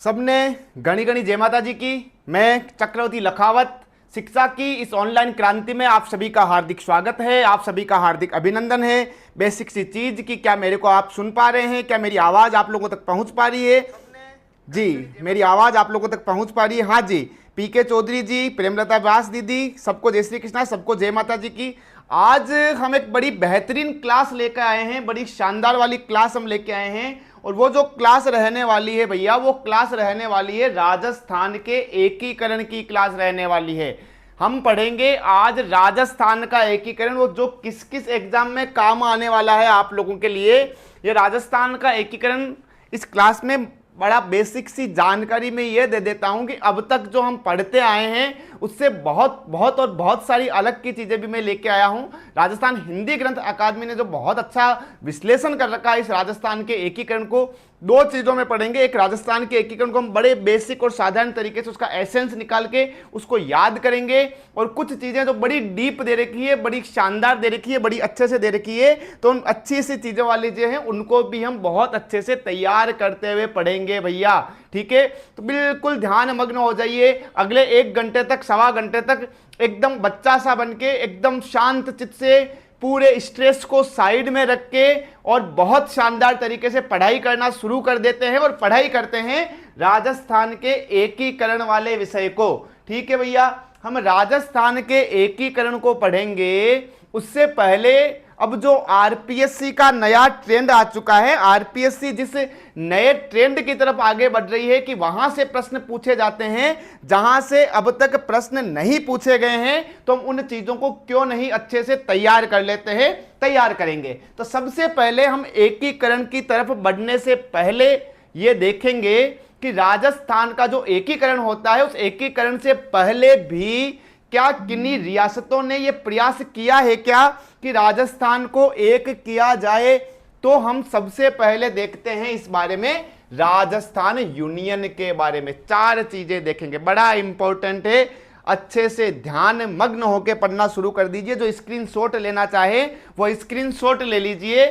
सबने गणी गणी जय माता जी की। मैं चक्रवर्ती लखावत शिक्षा की इस ऑनलाइन क्रांति में आप सभी का हार्दिक स्वागत है, आप सभी का हार्दिक अभिनंदन है। बेसिक सी चीज की क्या मेरे को आप सुन पा रहे हैं? क्या मेरी आवाज आप लोगों तक पहुंच पा रही है? जी, मेरी आवाज आप लोगों तक पहुंच पा रही है? हाँ जी। पीके चौधरी जी, प्रेमलता व्यास दीदी, सबको जय श्री कृष्णा, सबको जय माता जी की। आज हम एक बड़ी बेहतरीन क्लास लेकर आए हैं, बड़ी शानदार वाली क्लास हम लेके आए हैं। और वो जो क्लास रहने वाली है भैया, वो क्लास रहने वाली है राजस्थान के एकीकरण की क्लास रहने वाली है। हम पढ़ेंगे आज राजस्थान का एकीकरण, वो जो किस किस एग्जाम में काम आने वाला है आप लोगों के लिए। ये राजस्थान का एकीकरण इस क्लास में बड़ा बेसिक सी जानकारी में ये दे देता हूं कि अब तक जो हम पढ़ते आए हैं उससे बहुत बहुत और बहुत सारी अलग की चीजें भी मैं लेके आया हूं। राजस्थान हिंदी ग्रंथ अकादमी ने जो बहुत अच्छा विश्लेषण कर रखा है इस राजस्थान के एकीकरण को, दो चीजों में पढ़ेंगे। एक, राजस्थान के एकीकरण को हम बड़े बेसिक और साधारण तरीके से उसका एसेंस निकाल के उसको याद करेंगे, और कुछ चीजें जो बड़ी डीप दे रखी है, बड़ी शानदार दे रखी है, बड़ी अच्छे से दे रखी है, तो उन अच्छी सी चीजों वाली जो है उनको भी हम बहुत अच्छे से तैयार करते हुए पढ़ेंगे भैया। ठीक है, तो बिल्कुल ध्यान मग्न हो जाइए। अगले 1 घंटे तक, सवा घंटे तक एकदम बच्चा सा बन के, एकदम शांत चित्त से, पूरे स्ट्रेस को साइड में रख के और बहुत शानदार तरीके से पढ़ाई करना शुरू कर देते हैं और पढ़ाई करते हैं राजस्थान के एकीकरण वाले विषय को। ठीक है भैया, हम राजस्थान के एकीकरण को पढ़ेंगे। उससे पहले अब जो आरपीएससी का नया ट्रेंड आ चुका है, आरपीएससी जिस नए ट्रेंड की तरफ आगे बढ़ रही है कि वहां से प्रश्न पूछे जाते हैं जहां से अब तक प्रश्न नहीं पूछे गए हैं, तो हम उन चीजों को क्यों नहीं अच्छे से तैयार कर लेते हैं, तैयार करेंगे। तो सबसे पहले हम एकीकरण की तरफ बढ़ने से पहले ये देखेंगे कि राजस्थान का जो एकीकरण होता है, उस एकीकरण से पहले भी क्या किन्हीं रियासतों ने यह प्रयास किया है क्या कि राजस्थान को एक किया जाए। तो हम सबसे पहले देखते हैं इस बारे में, राजस्थान यूनियन के बारे में 4 चीजें देखेंगे, बड़ा इंपॉर्टेंट है। अच्छे से ध्यान मग्न होकर पढ़ना शुरू कर दीजिए। जो स्क्रीनशॉट लेना चाहे वो स्क्रीनशॉट ले लीजिए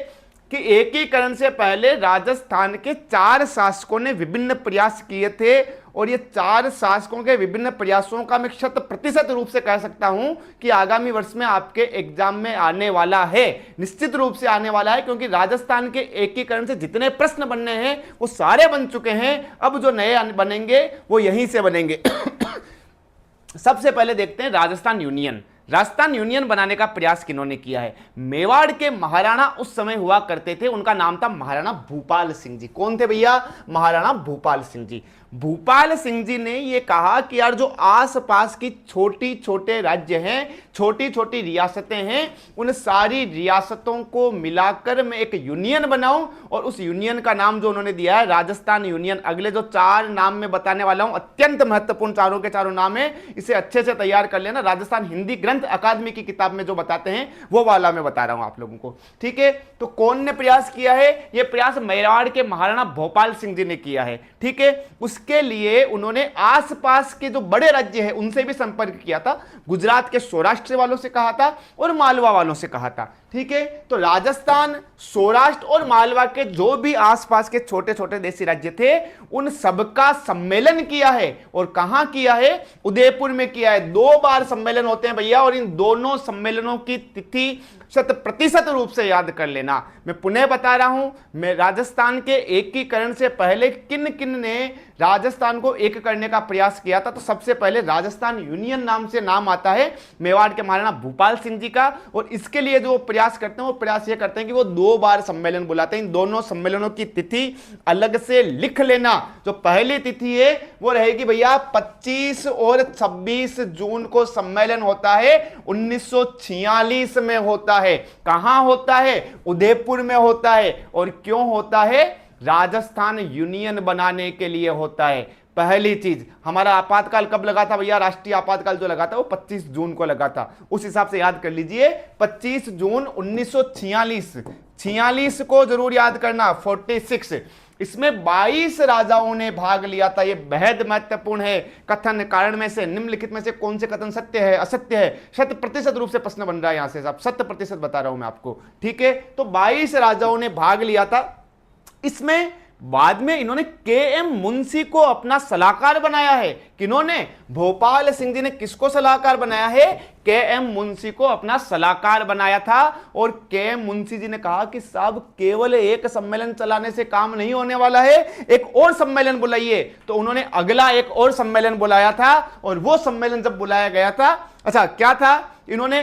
कि एकीकरण से पहले राजस्थान के 4 शासकों ने विभिन्न प्रयास किए थे, और ये 4 शासकों के विभिन्न प्रयासों का मैं 100% रूप से कह सकता हूं कि आगामी वर्ष में आपके एग्जाम में आने वाला है, निश्चित रूप से आने वाला है, क्योंकि राजस्थान के एकीकरण से जितने प्रश्न बनने हैं वो सारे बन चुके हैं। अब जो नए बनेंगे वो यहीं से बनेंगे। सबसे पहले देखते हैं राजस्थान यूनियन। राजस्थान यूनियन बनाने का प्रयास किन्होंने किया है? मेवाड़ के महाराणा उस समय हुआ करते थे, उनका नाम था महाराणा भूपाल सिंह जी। कौन थे भैया? महाराणा भूपाल सिंह जी। भूपाल सिंह जी ने यह कहा कि यार जो आसपास की छोटी छोटे राज्य हैं, छोटी छोटी रियासतें हैं, उन सारी रियासतों को मिलाकर मैं एक यूनियन बनाऊं, और उस यूनियन का नाम जो उन्होंने दिया है राजस्थान यूनियन। अगले जो 4 नाम मैं बताने वाला हूं, अत्यंत महत्वपूर्ण चारों के चारों नाम है, इसे अच्छे से तैयार कर लेना। राजस्थान हिंदी ग्रंथ अकादमी की किताब में जो बताते हैं वो वाला मैं बता रहा हूं आप लोगों को। ठीक है, तो कौन ने प्रयास किया है? यह प्रयास मेवाड़ के महाराणा भोपाल सिंह जी ने किया है। ठीक है, उसके लिए उन्होंने आसपास के जो बड़े राज्य हैं उनसे भी संपर्क किया था। गुजरात के सौराष्ट्र वालों से कहा था और मालवा वालों से कहा था। ठीक है, तो राजस्थान, सौराष्ट्र और मालवा के जो भी आसपास के छोटे छोटे देशी राज्य थे उन सबका सम्मेलन किया है। और कहां किया है? उदयपुर में किया है। 2 बार सम्मेलन होते हैं भैया, और इन दोनों सम्मेलनों की तिथि 100% रूप से याद कर लेना। मैं पुनः बता रहा हूं, मैं राजस्थान के एकीकरण से पहले किन किन ने राजस्थान को एक करने का प्रयास किया था, तो सबसे पहले राजस्थान यूनियन नाम से नाम आता है मेवाड़ के महाराणा भूपाल सिंह जी का। और इसके लिए जो प्रयास करते हैं वो प्रयास ये करते हैं कि वो 2 बार सम्मेलन बुलाते हैं। इन दोनों सम्मेलनों की तिथि अलग से लिख लेना। जो पहली तिथि है वो रहेगी भैया 25 और 26 जून को सम्मेलन होता है, 1946 में होता है। कहां होता है? उदयपुर में होता है। और क्यों होता है? राजस्थान यूनियन बनाने के लिए होता है। पहली चीज, हमारा आपातकाल कब लगा था भैया? राष्ट्रीय आपातकाल जो लगा था वो 25 जून को लगा था। उस हिसाब से याद कर लीजिए, 25 जून 1946। 46 को जरूर याद करना, 46। इसमें 22 राजाओं ने भाग लिया था। यह बेहद महत्वपूर्ण है। कथन कारण में से, निम्नलिखित में से कौन से कथन सत्य है, असत्य है? 100% रूप से प्रश्न बन रहा है यहां से साहब, 100% बता रहा हूं मैं आपको। ठीक है, तो 22 राजाओं ने भाग लिया था। इसमें बाद में इन्होंने के.एम. मुंशी को अपना सलाहकार बनाया है। किन्होंने? भोपाल सिंह जी ने किसको सलाहकार बनाया है? के.एम. मुंशी को अपना सलाहकार बनाया था। और के.एम. मुंशी जी ने कहा कि साहब केवल एक सम्मेलन चलाने से काम नहीं होने वाला है, एक और सम्मेलन बुलाइए। तो उन्होंने अगला एक और सम्मेलन बुलाया था, और वो सम्मेलन जब बुलाया गया था, अच्छा क्या था, इन्होंने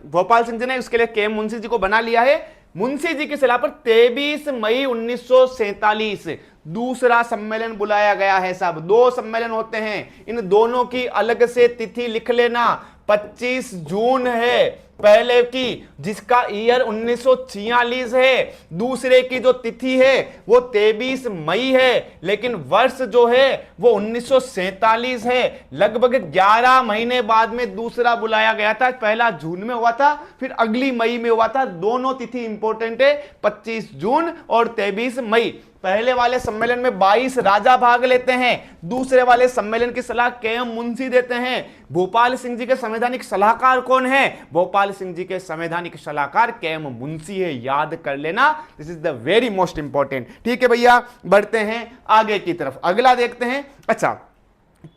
भोपाल सिंह जी ने उसके लिए के.एम. मुंशी जी को बना लिया है। मुंशी जी की सलाह पर 23 मई 1947 दूसरा सम्मेलन बुलाया गया है। साहब 2 सम्मेलन होते हैं, इन दोनों की अलग से तिथि लिख लेना। 25 जून है पहले की, जिसका ईयर 1946 है। दूसरे की जो तिथि है वो 23 मई है, लेकिन वर्ष जो है वो 1947 है। लगभग 11 महीने बाद में दूसरा बुलाया गया था। पहला जून में हुआ था, फिर अगली मई में हुआ था। दोनों तिथि इंपॉर्टेंट है, 25 जून और 23 मई। पहले वाले सम्मेलन में 22 राजा भाग लेते हैं, दूसरे वाले सम्मेलन की सलाह के.एम. मुंशी देते हैं। भोपाल सिंह जी के संवैधानिक सलाहकार कौन है? भोपाल सिंह जी के संवैधानिक सलाहकार के.एम. मुंशी है, याद कर लेना। This is the very most important. ठीक है भैया, बढ़ते हैं आगे की तरफ, अगला देखते हैं। अच्छा,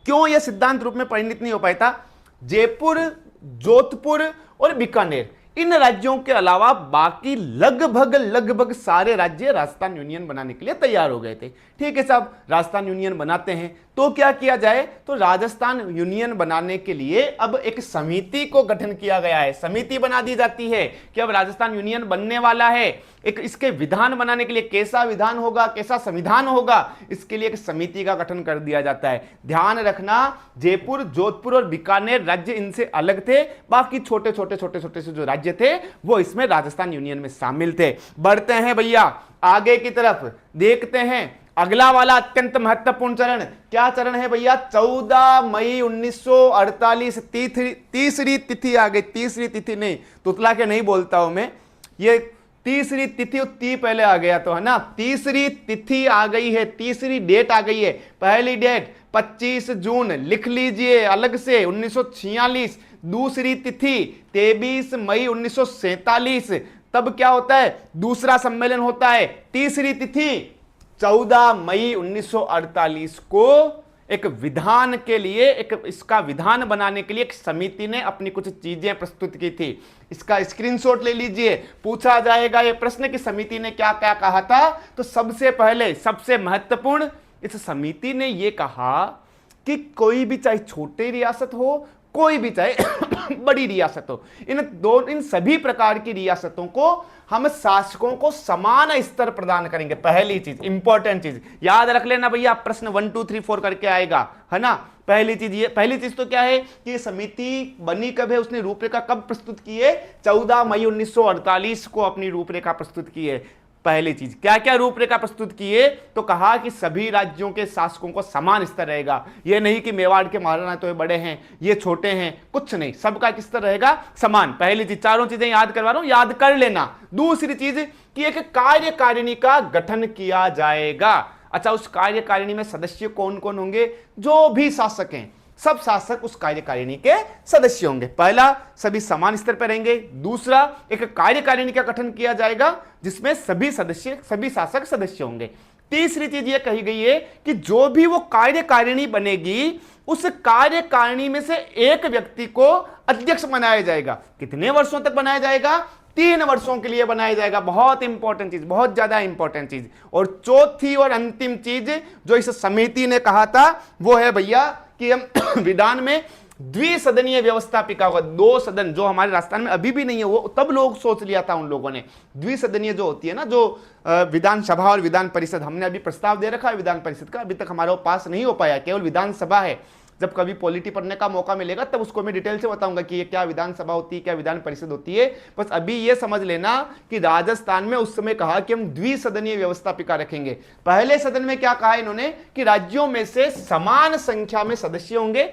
क्यों यह सिद्धांत रूप में परिणित नहीं हो पाया था? जयपुर, जोधपुर और बीकानेर, इन राज्यों के अलावा बाकी लगभग सारे राज्य राजस्थान यूनियन बनाने के लिए तैयार हो गए थे। ठीक है साहब, राजस्थान यूनियन बनाते हैं तो क्या किया जाए? तो राजस्थान यूनियन बनाने के लिए अब एक समिति को गठन किया गया है। समिति बना दी जाती है कि अब राजस्थान यूनियन बनने वाला है। एक इसके विधान बनाने के लिए कैसा विधान होगा, कैसा संविधान होगा, इसके लिए एक समिति का गठन कर दिया जाता है। ध्यान रखना, जयपुर, जोधपुर और बीकानेर राज्य इनसे अलग थे, बाकी छोटे छोटे से जो राज्य थे वो इसमें राजस्थान यूनियन में शामिल थे। बढ़ते हैं भैया आगे की तरफ, देखते हैं अगला वाला अत्यंत महत्वपूर्ण चरण। क्या चरण है भैया? 14 मई 1948 तीसरी तिथि आ गई। तीसरी तिथि नहीं, तुतला के नहीं बोलता हूं मैं, ये तीसरी तिथि, ती पहले आ गया तो है ना। तीसरी तिथि आ गई है, तीसरी डेट आ गई है। पहली डेट 25 जून लिख लीजिए अलग से 1946। दूसरी तिथि 23 मई 1947। तब क्या होता है? दूसरा सम्मेलन होता है। तीसरी तिथि 14 मई 1948 को एक विधान के लिए, एक इसका विधान बनाने के लिए एक समिति ने अपनी कुछ चीजें प्रस्तुत की थी। इसका स्क्रीनशॉट ले लीजिए, पूछा जाएगा ये प्रश्न कि समिति ने क्या क्या कहा था। तो सबसे पहले, सबसे महत्वपूर्ण, इस समिति ने यह कहा कि कोई भी, चाहे छोटी रियासत हो, कोई भी चाहे बड़ी रियासत हो, इन सभी प्रकार की रियासतों को हम शासकों को समान स्तर प्रदान करेंगे। पहली चीज, इंपॉर्टेंट चीज याद रख लेना भैया, प्रश्न 1 2 3 4 करके आएगा, है ना। पहली चीज ये, पहली चीज तो क्या है कि समिति बनी कब है, उसने रूपरेखा कब प्रस्तुत की है? 14 मई 1948 को अपनी रूपरेखा प्रस्तुत की है। पहली चीज, क्या क्या रूपरेखा प्रस्तुत किए? तो कहा कि सभी राज्यों के शासकों को समान स्तर रहेगा। यह नहीं कि मेवाड़ के महाराणा तो ये बड़े हैं, ये छोटे हैं, कुछ नहीं, सबका किस तरह रहेगा? समान। पहली चीज, चारों चीजें याद करवा रहा हूं, याद कर लेना। दूसरी चीज कि एक कार्यकारिणी का गठन किया जाएगा। अच्छा, उस कार्यकारिणी में सदस्य कौन कौन होंगे? जो भी शासक हैं, सब शासक उस कार्यकारिणी के सदस्य होंगे। पहला, सभी समान स्तर पर रहेंगे। दूसरा, एक कार्यकारिणी का गठन किया जाएगा जिसमें सभी सदस्य, सभी शासक सदस्य होंगे। तीसरी चीज यह कही गई है कि जो भी वो कार्यकारिणी बनेगी, उस कार्यकारिणी में से एक व्यक्ति को अध्यक्ष बनाया जाएगा। कितने वर्षों तक बनाया जाएगा? 3 वर्षों के लिए बनाया जाएगा। बहुत इंपॉर्टेंट चीज, बहुत ज्यादा इंपॉर्टेंट चीज। और चौथी और अंतिम चीज जो इस समिति ने कहा था वो है भैया कि हम विधान में द्विसदनीय व्यवस्थापिका होगा। 2 सदन, जो हमारे राजस्थान में अभी भी नहीं है, वो तब लोग सोच लिया था उन लोगों ने। द्विसदनीय जो होती है ना, जो विधानसभा और विधान परिषद, हमने अभी प्रस्ताव दे रखा है विधान परिषद का, अभी तक हमारे पास नहीं हो पाया, केवल विधानसभा है। जब कभी पॉलिटी पढ़ने का मौका मिलेगा तब उसको मैं डिटेल से बताऊंगा कि ये क्या विधानसभा होती है, क्या विधान परिषद होती है। बस अभी ये समझ लेना कि राजस्थान में उस समय कहा कि हम द्विसदनीय व्यवस्थापिका रखेंगे। पहले सदन में क्या कहा इन्होंने कि राज्यों में से समान संख्या में सदस्य होंगे,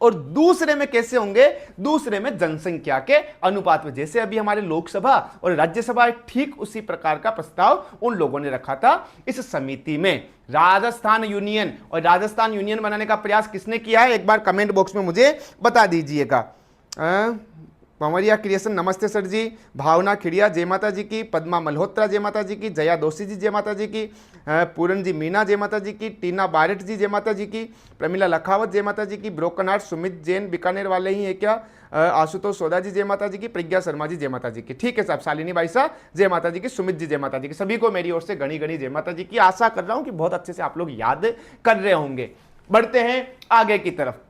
और दूसरे में कैसे होंगे? दूसरे में जनसंख्या के अनुपात में, जैसे अभी हमारे लोकसभा और राज्यसभा, ठीक उसी प्रकार का प्रस्ताव उन लोगों ने रखा था इस समिति में। राजस्थान यूनियन, और राजस्थान यूनियन बनाने का प्रयास किसने किया है? एक बार कमेंट बॉक्स में मुझे बता दीजिएगा। कंवरिया क्रिएशन नमस्ते सर जी, भावना खिड़िया जय माता जी की, पद्मा मल्होत्रा जय माता जी की, जया दोषी जी जय माता जी की, पूरन जी मीना जय माता जी की, टीना बारेट जी जय माता जी की, प्रमिला लखावत जय माता जी की, ब्रोकन हार्ट सुमित जैन बीकानेर वाले ही है क्या, आशुतोष सोदा जी जय माता जी की, प्रज्ञा शर्मा जी जय माता जी की। ठीक है साहब, शालिनी बाई साहब जय माता जी की, सुमित जी जय माता जी की, सभी को मेरी ओर से घनी घनी जय माता जी की। आशा कर रहा हूं कि बहुत अच्छे से आप लोग याद कर रहे होंगे। बढ़ते हैं आगे की तरफ।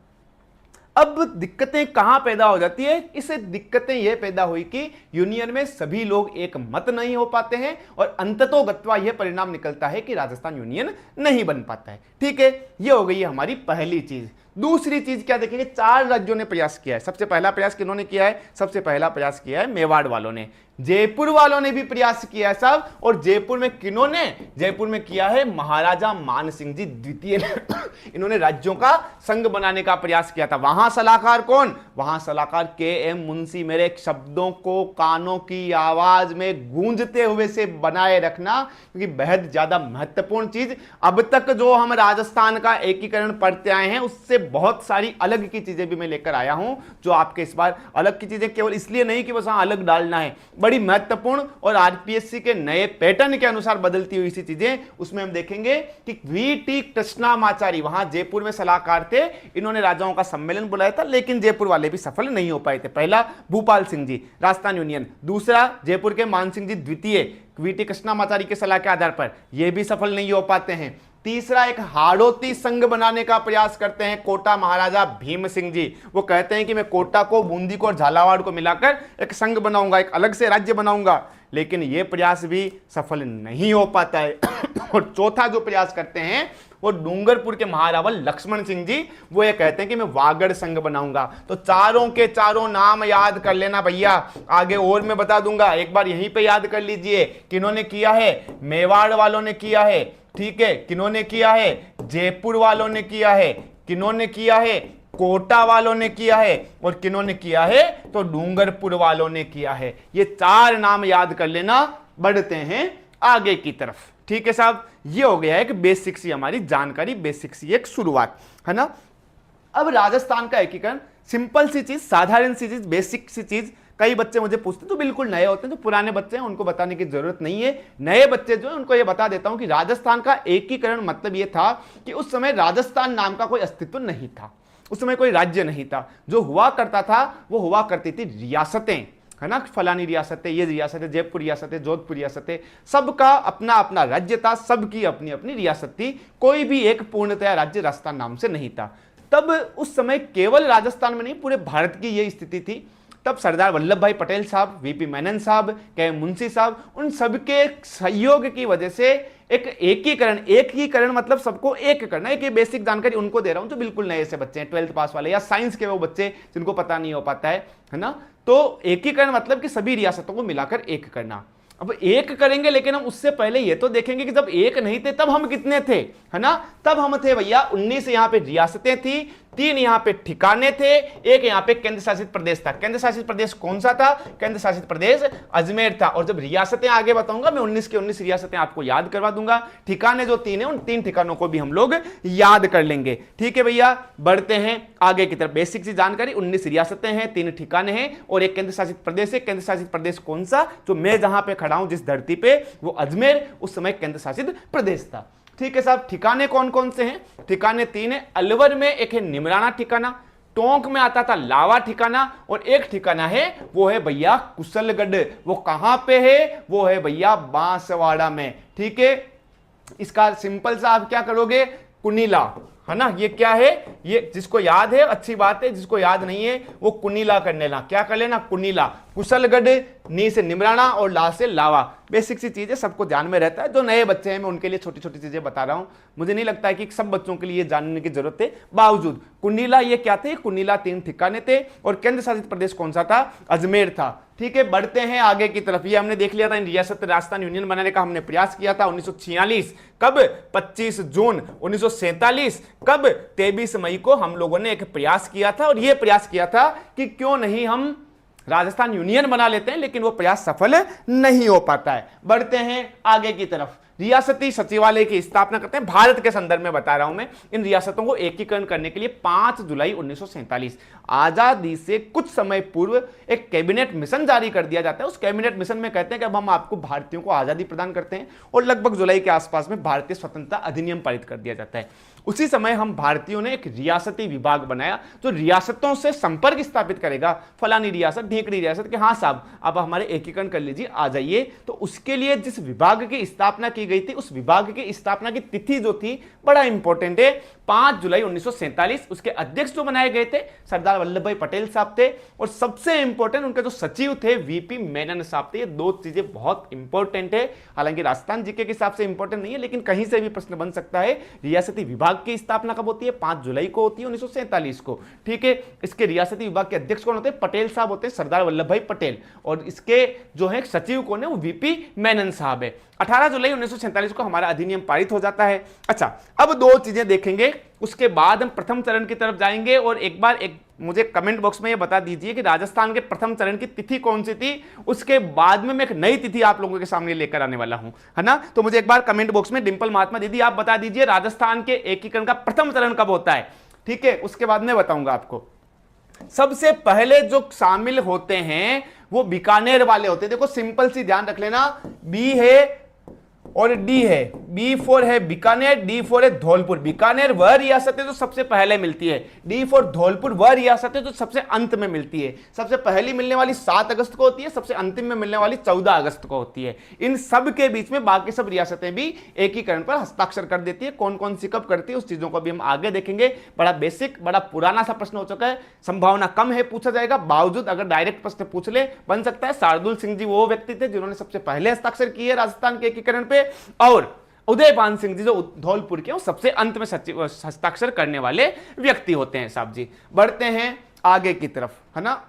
अब दिक्कतें कहां पैदा हो जाती है? इससे दिक्कतें यह पैदा हुई कि यूनियन में सभी लोग एक मत नहीं हो पाते हैं और अंततोगत्वा यह परिणाम निकलता है कि राजस्थान यूनियन नहीं बन पाता है। ठीक है, यह हो गई है हमारी पहली चीज। दूसरी चीज क्या देखेंगे, 4 राज्यों ने प्रयास किया है। सबसे पहला प्रयास किन्होंने किया है? सबसे पहला प्रयास किया है मेवाड़ वालों ने, जयपुर वालों ने भी प्रयास किया है साहब। और जयपुर में किन्होंने? जयपुर में किया है महाराजा मान सिंह जी द्वितीय ने इन्होंने राज्यों का संघ बनाने का प्रयास किया था। वहां सलाहकार कौन? वहां सलाहकार के.एम. मुंशी। मेरे शब्दों को कानों की आवाज में गूंजते हुए से बनाए रखना, क्योंकि बेहद ज्यादा महत्वपूर्ण चीज। अब तक जो हम राजस्थान का एकीकरण पढ़ते आए हैं उससे बहुत सारी अलग की चीजें भी मैं लेकर आया हूं, जो आपके इस बार अलग की चीजें केवल इसलिए नहीं कि बस हाँ अलग डालना है, बड़ी महत्वपूर्ण और आरपीएससी के नए पैटर्न के अनुसार बदलती हुई सी चीजें। उसमें हम देखेंगे कि वीटी कृष्णामाचारी वहां जयपुर में सलाहकार थे, इन्होंने राजाओं का सम्मेलन बुलाया था, लेकिन जयपुर वाले भी सफल नहीं हो पाए थे। पहला भूपाल सिंह जी राजस्थान यूनियन, दूसरा जयपुर के मान सिंह जी द्वितीय वीटी कृष्णामाचारी की सलाह के आधार पर, यह भी सफल नहीं हो पाते हैं। तीसरा एक हाड़ौती संघ बनाने का प्रयास करते हैं कोटा महाराजा भीम सिंह जी। वो कहते हैं कि मैं कोटा को, बूंदी को और झालावाड़ को मिलाकर एक संघ बनाऊंगा, एक अलग से राज्य बनाऊंगा, लेकिन यह प्रयास भी सफल नहीं हो पाता है। और चौथा जो प्रयास करते हैं वो डूंगरपुर के महारावल लक्ष्मण सिंह जी, वो ये कहते हैं कि मैं वागड़ संघ बनाऊंगा। तो चारों के चारों नाम याद कर लेना भैया, आगे और मैं बता दूंगा, एक बार यहीं पे याद कर लीजिए। किन्होंने किया है? मेवाड़ वालों ने किया है। ठीक है, किन्होंने किया है? जयपुर वालों ने किया है। किन्होंने किया है? कोटा वालों ने किया है। और किन्होंने किया है? तो डूंगरपुर वालों ने किया है। ये 4 नाम याद कर लेना। बढ़ते हैं आगे की तरफ। ठीक है साहब, ये हो गया है कि बेसिक सी हमारी जानकारी, बेसिक सी एक शुरुआत है ना। अब राजस्थान का एकीकरण, सिंपल सी चीज, साधारण सी चीज, बेसिक सी चीज। कई बच्चे मुझे पूछते हैं तो बिल्कुल नए होते हैं, जो पुराने बच्चे हैं उनको बताने की जरूरत नहीं है। नए बच्चे जो है उनको यह बता देता हूं कि राजस्थान का एकीकरण मतलब यह था कि उस समय राजस्थान नाम का कोई अस्तित्व नहीं था, उस समय कोई राज्य नहीं था। जो हुआ करता था वो हुआ करती थी रियासतें, है ना। फलानी रियासतें, ये रियासतें, जयपुर रियासतें, जोधपुर रियासतें, सबका अपना अपना राज्य था, सबकी अपनी अपनी रियासत थी। कोई भी एक पूर्णतया राज्य राजस्थान नाम से नहीं था। तब उस समय केवल राजस्थान में नहीं, पूरे भारत की यह स्थिति थी। तब सरदार वल्लभ भाई पटेल साहब, वीपी मेनन साहब, के.एम. मुंशी साहब, उन सबके सहयोग की वजह से एक एकीकरण मतलब सबको एक करना। एक बेसिक जानकारी उनको दे रहा हूं जो बिल्कुल नए से बच्चे हैं, 12th पास वाले या साइंस के वो बच्चे जिनको पता नहीं हो पाता है ना। तो एकीकरण मतलब कि सभी रियासतों को मिलाकर एक करना। अब एक करेंगे, लेकिन हम उससे पहले ये तो देखेंगे कि जब एक नहीं थे तब हम कितने थे, है ना। तब हम थे भैया 19 यहां पे रियासतें थी, 3 यहां पे ठिकाने थे, एक यहां पे केंद्र शासित प्रदेश था। केंद्र शासित प्रदेश कौन सा था? केंद्र शासित प्रदेश अजमेर था। और जब रियासतें आगे बताऊंगा मैं, 19 की 19 रियासतें आपको याद करवा दूंगा। ठिकाने जो 3 है, उन 3 ठिकानों को भी हम लोग याद कर लेंगे। ठीक है भैया, बढ़ते हैं आगे की तरफ। बेसिक सी जानकारी, 19 रियासतें हैं, 3 ठिकाने हैं और एक केंद्र शासित प्रदेश है। केंद्र शासित प्रदेश कौन सा? जो मैं जहां पे खड़ा हूं जिस धरती पे, वो अजमेर उस समय केंद्र शासित प्रदेश था। ठीक है साहब, ठिकाने कौन कौन से हैं? ठिकाने 3 है। अलवर में एक है निमराना ठिकाना, टोंक में आता था लावा ठिकाना, और एक ठिकाना है वो है भैया कुशलगढ़। वो कहां पे है? वो है भैया बांसवाड़ा में। ठीक है, इसका सिंपल सा आप क्या करोगे? कुनीला, है ना। ये क्या है? ये जिसको याद है अच्छी बात है, जिसको याद नहीं है वो कुनीला कर लेना। क्या कर लेना? कुनीला। कुशलगढ़, नी से निमराना और ला से लावा। बेसिक सी चीजें सबको ध्यान में रहता है। जो नए बच्चे हैं मैं उनके लिए छोटी छोटी चीजें बता रहा हूं। मुझे नहीं लगता है कि सब बच्चों के लिए जानने की जरूरत है। बावजूद कुनीला ये क्या थे? कुनीला 3 ठिकाने थे और केंद्र शासित प्रदेश कौन सा था? अजमेर था। ठीक है, बढ़ते हैं आगे की तरफ। ये हमने देख लिया था, इन रियासत राजस्थान यूनियन बनाने का हमने प्रयास किया था 1946। कब? 25 जून 1947। कब? 23 मई को हम लोगों ने एक प्रयास किया था, और यह प्रयास किया था कि क्यों नहीं हम राजस्थान यूनियन बना लेते हैं, लेकिन वो प्रयास सफल नहीं हो पाता है। बढ़ते हैं आगे की तरफ। रियासती सचिवालय की स्थापना करते हैं। भारत के संदर्भ में बता रहा हूं मैं। इन रियासतों को एकीकरण करने के लिए 5 जुलाई 1947 आजादी से कुछ समय पूर्व एक कैबिनेट मिशन जारी कर दिया जाता है। उस कैबिनेट मिशन में कहते हैं कि अब हम आपको भारतीयों को आजादी प्रदान करते हैं, और लगभग जुलाई के आसपास में भारतीय स्वतंत्रता अधिनियम पारित कर दिया जाता है। उसी समय हम भारतीयों ने एक रियासती विभाग बनाया जो रियासतों से संपर्क स्थापित करेगा, फलानी रियासत, ढीकड़ी रियासत, के हाँ साहब आप हमारे एकीकरण कर लीजिए, आ जाइए। तो उसके लिए जिस विभाग की स्थापना की गई थी, उस विभाग की स्थापना की तिथि जो थी बड़ा इंपॉर्टेंट है, 5 जुलाई 1947। उसके अध्यक्ष जो बनाए गए थे सरदार वल्लभ भाई पटेल साहब थे, और सबसे इंपॉर्टेंट उनके जो सचिव थे वीपी मेनन साहब थे। ये दो चीजें बहुत इंपॉर्टेंट है, हालांकि राजस्थान जीके के हिसाब से इंपॉर्टेंट नहीं है, लेकिन कहीं से भी प्रश्न बन सकता है। रियासती विभाग की स्थापना कब होती है? 5 जुलाई को होती है 1947 को, ठीक है। इसके रियासती विभाग के अध्यक्ष कौन होते हैं? पटेल साहब होते हैं, सरदार वल्लभ भाई पटेल, और इसके जो है सचिव कौन है? वो वीपी मेनन साहब है। 18 जुलाई 1947 को हमारा अधिनियम पारित हो जाता है। अच्छा, अब दो चीजें देखेंगे, उसके बाद हम प्रथम चरण की तरफ जाएंगे। और एक बार मुझे कमेंट बॉक्स में ये बता दीजिए कि राजस्थान के प्रथम चरण की तिथि कौन सी थी। उसके बाद में मैं एक नई तिथि आप लोगों के सामने लेकर आने वाला हूं, है ना। तो मुझे एक बार कमेंट बॉक्स में डिंपल महात्मा दीदी आप बता दीजिए राजस्थान के एकीकरण का प्रथम चरण कब होता है, ठीक है। उसके बाद मैं बताऊंगा आपको। सबसे पहले जो शामिल होते हैं वो बीकानेर वाले होते हैं। देखो सिंपल सी ध्यान रख लेना, बी है और डी है। B4 है बीकानेर, D4 है धौलपुर। बीकानेर वह रियासत है जो सबसे पहले मिलती है, D4 धौलपुर वह रियासत है जो सबसे अंत में मिलती है। सबसे पहली मिलने वाली 7 अगस्त को होती है, सबसे अंतिम में मिलने वाली 14 अगस्त को होती है। इन सब के बीच में बाकी सब रियासतें भी एकीकरण पर हस्ताक्षर कर देती है। कौन कौन सी कब करती है उस चीजों को भी हम आगे देखेंगे। बड़ा बेसिक, बड़ा पुराना सा प्रश्न हो चुका है, संभावना कम है पूछा जाएगा, बावजूद अगर डायरेक्ट प्रश्न पूछ ले बन सकता है। शार्दुल सिंह जी वो व्यक्ति थे जिन्होंने सबसे पहले हस्ताक्षर किए राजस्थान के एकीकरण पे, और उदयपान सिंह जी जो धौलपुर के सबसे अंत में हस्ताक्षर करने वाले व्यक्ति होते हैं साहब जी। बढ़ते हैं आगे की तरफ, है ना।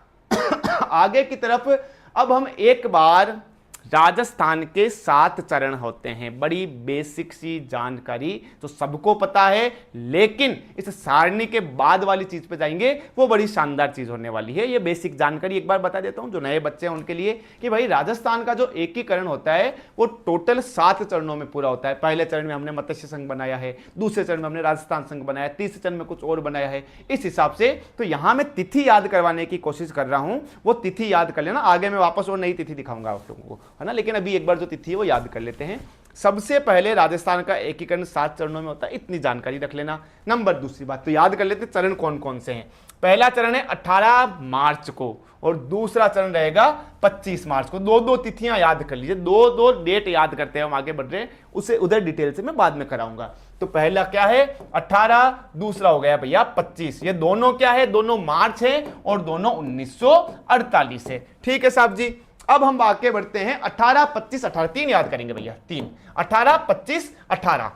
आगे की तरफ अब हम एक बार राजस्थान के 7 चरण होते हैं। बड़ी बेसिक सी जानकारी तो सबको पता है, लेकिन इस सारणी के बाद वाली चीज पे जाएंगे, वो बड़ी शानदार चीज होने वाली है। ये बेसिक जानकारी एक बार बता देता हूं जो नए बच्चे हैं उनके लिए, कि भाई राजस्थान का जो एकीकरण होता है वो टोटल 7 चरणों में पूरा होता है। पहले चरण में हमने मत्स्य संघ बनाया है, दूसरे चरण में हमने राजस्थान संघ बनाया, तीसरे चरण में कुछ और बनाया है। इस हिसाब से तो यहां मैं तिथि याद करवाने की कोशिश कर रहा हूं, वो तिथि याद कर लेना। आगे मैं वापस और नई तिथि दिखाऊंगा आप लोगों को, है ना। लेकिन अभी एक बार जो तिथि है वो याद कर लेते हैं। सबसे पहले राजस्थान का एकीकरण 7 चरणों में होता है, इतनी जानकारी रख लेना। नंबर दूसरी बात तो याद कर लेते चरण कौन कौन से हैं। पहला चरण है 18 मार्च को, और दूसरा चरण रहेगा 25 मार्च को। दो तिथियां याद कर लीजिए, दो डेट याद करते हैं हम, आगे बढ़ रहे हैं, उसे उधर डिटेल से मैं बाद में कराऊंगा। तो पहला क्या है 18, दूसरा हो गया भैया 25। ये दोनों क्या है? दोनों मार्च है और दोनों 1948 है, ठीक है साहब जी। अब हम आगे बढ़ते हैं 18, 25, 18 तीन याद करेंगे भैया, 3 18, 25, 18।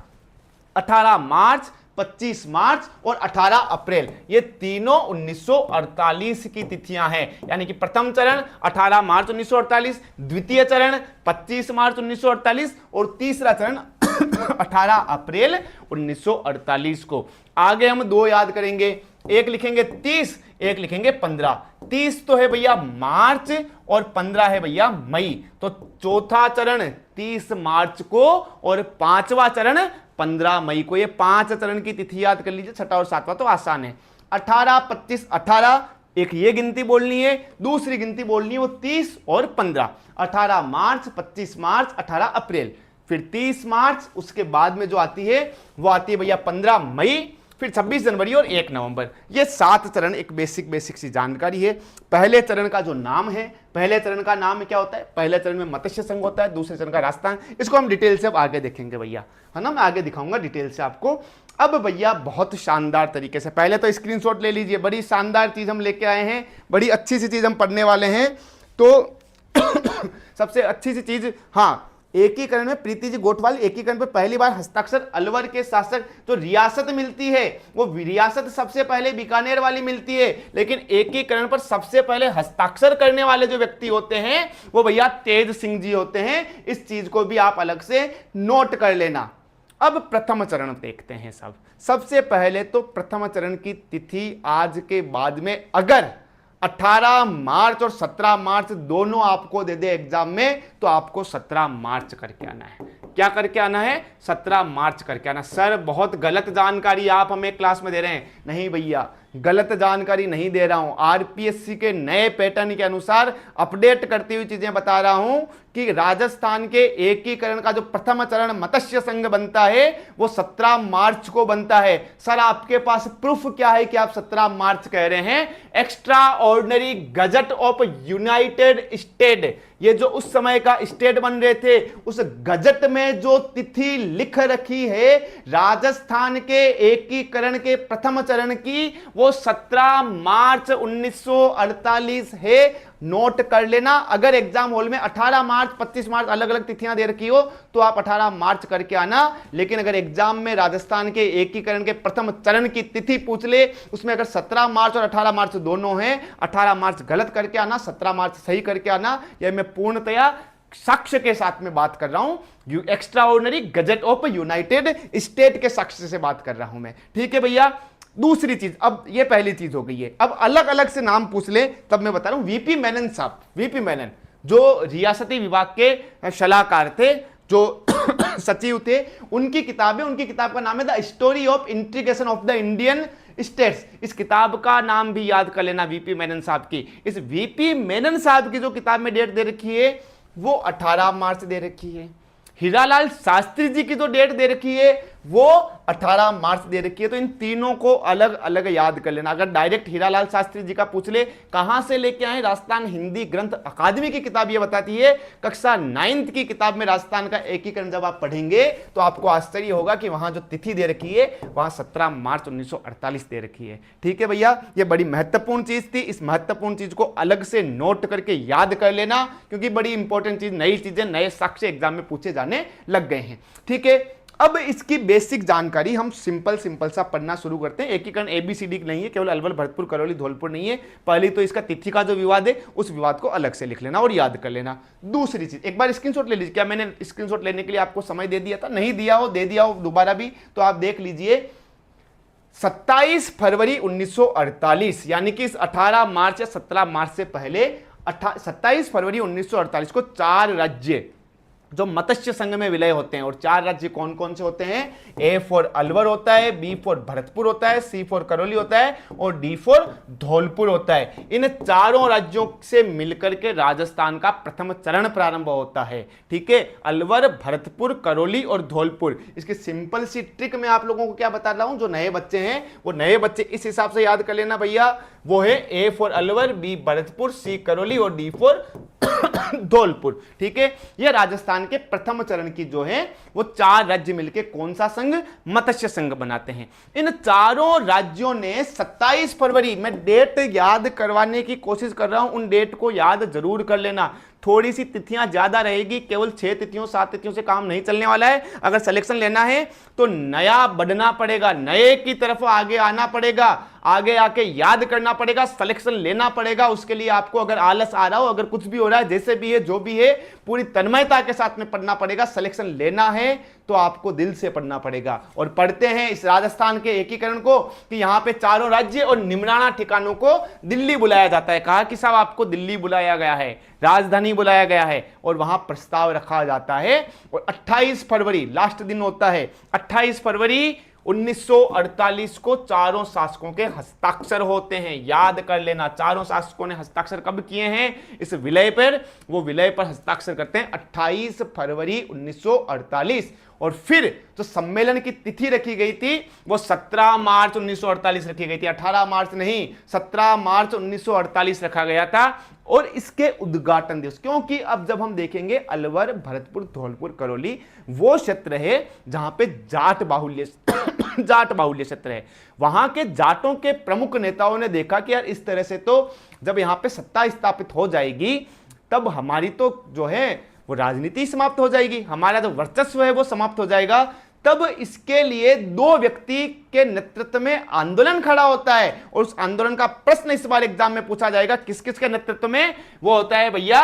18 मार्च, 25 मार्च और 18 अप्रैल, ये तीनों 1948 की तिथियां हैं। यानी कि प्रथम चरण 18 मार्च 1948, द्वितीय चरण 25 मार्च 1948 और तीसरा चरण 18 अप्रैल 1948 को। आगे हम 2 याद करेंगे, एक लिखेंगे 30, एक लिखेंगे 15। 30 तो है भैया मार्च और 15 है भैया मई। तो चौथा चरण 30 मार्च को और 5वां चरण 15 मई को। ये 5 चरण की तिथि याद कर लीजिए, 6ठा और 7वां तो आसान है। 18, 25, 18 एक ये गिनती बोलनी है, दूसरी गिनती बोलनी है वो 30 और 15। 18 मार्च, 25 मार्च, 18 अप्रैल, फिर 30 मार्च, उसके बाद में जो आती है वो आती है भैया 15 मई, फिर 26 जनवरी और 1 नवंबर। ये 7 चरण एक बेसिक सी जानकारी है। पहले चरण का जो नाम है, पहले चरण का नाम क्या होता है? पहले चरण में मत्स्य संघ होता है, दूसरे चरण का राजस्थान। इसको हम डिटेल से अब आगे देखेंगे भैया, है ना। मैं आगे दिखाऊंगा डिटेल से आपको। अब भैया बहुत शानदार तरीके से, पहले तो स्क्रीनशॉट ले लीजिए, बड़ी शानदार चीज हम लेके आए हैं, बड़ी अच्छी सी चीज हम पढ़ने वाले हैं। तो सबसे अच्छी सी चीज, हाँ, एकीकरण में प्रीति जी गोठवाल एकीकरण पर पहली बार हस्ताक्षर अलवर के शासक जो रियासत मिलती है वो रियासत सबसे पहले बीकानेर वाली मिलती है, लेकिन एकीकरण पर सबसे पहले हस्ताक्षर करने वाले जो व्यक्ति होते हैं वो भैया तेज सिंह जी होते हैं। इस चीज को भी आप अलग से नोट कर लेना। अब प्रथम चरण देखते हैं सब। सबसे पहले तो प्रथम चरण की तिथि आज के बाद में अगर 18 मार्च और 17 मार्च दोनों आपको दे दे एग्जाम में, तो आपको 17 मार्च करके आना है। क्या करके आना है, 17 मार्च करके आना। सर बहुत गलत जानकारी आप हमें क्लास में दे रहे हैं। नहीं भैया, गलत जानकारी नहीं दे रहा हूं, आरपीएससी के नए पैटर्न के अनुसार अपडेट करती हुई चीजें बता रहा हूं कि राजस्थान के एकीकरण का जो प्रथम चरण मत्स्य संघ बनता है वो 17 मार्च को बनता है। सर आपके पास प्रूफ क्या है कि आप 17 मार्च कह रहे हैं? Extra ordinary gazette of United state, ये जो उस समय का स्टेट बन रहे थे उस गजट में जो तिथि लिख रखी है राजस्थान के एकीकरण के प्रथम चरण की, वो 17 मार्च 1948 है। नोट कर लेना। अगर एग्जाम हॉल में 18 मार्च 25 मार्च अलग अलग तिथियां दे रखी हो तो आप 18 मार्च करके आना, लेकिन अगर एग्जाम में राजस्थान के एकीकरण के प्रथम चरण की तिथि पूछ ले, उसमें अगर 17 मार्च और 18 मार्च दोनों हैं, 18 मार्च गलत करके आना, 17 मार्च सही करके आना। यह मैं पूर्णतया साक्ष्य के साथ में बात कर रहा हूं, extra ordinary gazette of United state के साक्ष्य से बात कर रहा हूं मैं। ठीक है भैया। दूसरी चीज, अब ये पहली चीज हो गई है, अब अलग अलग से नाम पूछ ले तब मैं बता रहा हूं। वीपी मेनन साहब, वीपी मेनन जो रियासती विभाग के सलाहकार थे, जो सचिव थे, उनकी किताबें, उनकी किताब का नाम है the story of integration of the Indian states. इस किताब का नाम भी याद कर लेना, वीपी मेनन साहब की। इस वीपी मेनन साहब की जो किताब में डेट दे रखी है वो 18 मार्च दे रखी है। हीरालाल शास्त्री जी की जो डेट दे रखी है वो 18 मार्च दे रखी है। तो इन तीनों को अलग अलग याद कर लेना। अगर डायरेक्ट हीरालाल शास्त्री जी का पूछ ले, कहां से लेके आए, राजस्थान हिंदी ग्रंथ अकादमी की किताब ये बताती है, कक्षा 9th की किताब में राजस्थान का एकीकरण जब आप पढ़ेंगे तो आपको आश्चर्य होगा कि वहां जो तिथि दे रखी है वहां 17 मार्च 1948 दे रखी है। ठीक है भैया, ये बड़ी महत्वपूर्ण चीज थी। इस महत्वपूर्ण चीज को अलग से नोट करके याद कर लेना, क्योंकि बड़ी इंपॉर्टेंट चीज, नई चीजें, नए साक्ष्य एग्जाम में पूछे जाने लग गए हैं। ठीक है, अब इसकी बेसिक जानकारी हम सिंपल सा पढ़ना शुरू करते हैं। एकीकरण एबीसीडी नहीं है, केवल अलवर, भरतपुर, करौली, धौलपुर नहीं है। पहली तो इसका तिथि का जो विवाद है उस विवाद को अलग से लिख लेना और याद कर लेना। दूसरी चीज, एक बार स्क्रीनशॉट ले लीजिए। क्या मैंने स्क्रीनशॉट लेने के लिए आपको समय दे दिया था? नहीं दिया हो, दे दिया हो दोबारा भी तो आप देख लीजिए। 27 फरवरी 1948, यानी कि इस 18 मार्च या 17 मार्च से पहले 27 फरवरी 1948 को 4 राज्य जो मत्स्य संघ में विलय होते हैं। और 4 राज्य कौन कौन से होते हैं? ए फॉर अलवर होता है, बी फॉर भरतपुर होता है, सी फॉर करौली होता है और डी फॉर धौलपुर होता है। इन चारों राज्यों से मिलकर के राजस्थान का प्रथम चरण प्रारंभ होता है। ठीक है, अलवर, भरतपुर, करौली और धौलपुर। इसकी सिंपल सी ट्रिक मैं आप लोगों को क्या बता रहा हूं, जो नए बच्चे हैं वो नए बच्चे इस हिसाब से याद कर लेना भैया। वो है A for Alwar, B Bharatpur, C Karauli और डी फॉर धौलपुर। ठीक है, यह राजस्थान के प्रथम चरण की जो है वो 4 राज्य मिलकर कौन सा संघ? मत्स्य संघ बनाते हैं। इन चारों राज्यों ने 27 फरवरी, मैं डेट याद करवाने की कोशिश कर रहा हूं, उन डेट को याद जरूर कर लेना। थोड़ी सी तिथियां ज्यादा रहेगी, केवल 6 तिथियों 7 तिथियों से काम नहीं चलने वाला है। अगर सिलेक्शन लेना है तो नया बढ़ना पड़ेगा, नए की तरफ आगे आना पड़ेगा, आगे आके याद करना पड़ेगा, सिलेक्शन लेना पड़ेगा। उसके लिए आपको अगर आलस आ रहा हो, अगर कुछ भी हो रहा है, जैसे भी है, जो भी है, पूरी तन्मयता के साथ में पढ़ना पड़ेगा। सिलेक्शन लेना है तो आपको दिल से पढ़ना पड़ेगा। और पढ़ते हैं इस राजस्थान के एकीकरण को कि यहां पे चारों राज्य और निम्नाना ठिकानों को दिल्ली बुलाया जाता है। कहा कि साहब आपको दिल्ली बुलाया गया है, राजधानी बुलाया गया है और वहां प्रस्ताव रखा जाता है। और 28 फरवरी लास्ट दिन होता है, 28 फरवरी 1948 को चारों शासकों के हस्ताक्षर होते हैं। याद कर लेना, चारों शासकों ने हस्ताक्षर कब किए हैं इस विलय पर? वो विलय पर हस्ताक्षर करते हैं 28 फरवरी 1948। और फिर जो सम्मेलन की तिथि रखी गई थी वो 17 मार्च 1948 रखी गई थी। 18 मार्च नहीं, 17 मार्च 1948 रखा गया था। और इसके उद्घाटन दिवस, क्योंकि अब जब हम देखेंगे अलवर, भरतपुर, धौलपुर, करौली वो क्षेत्र है जहां पे जाट बाहुल्य क्षेत्र है। वहां के जाटों के प्रमुख नेताओं ने देखा कि यार इस तरह से तो जब यहां पे सत्ता स्थापित हो जाएगी तब हमारी तो जो है वो राजनीति समाप्त हो जाएगी, हमारा जो वर्चस्व है वो समाप्त हो जाएगा। तब इसके लिए 2 व्यक्ति के नेतृत्व में आंदोलन खड़ा होता है। और उस आंदोलन का प्रश्न इस बार एग्जाम में पूछा जाएगा किस किस के नेतृत्व में? वो होता है भैया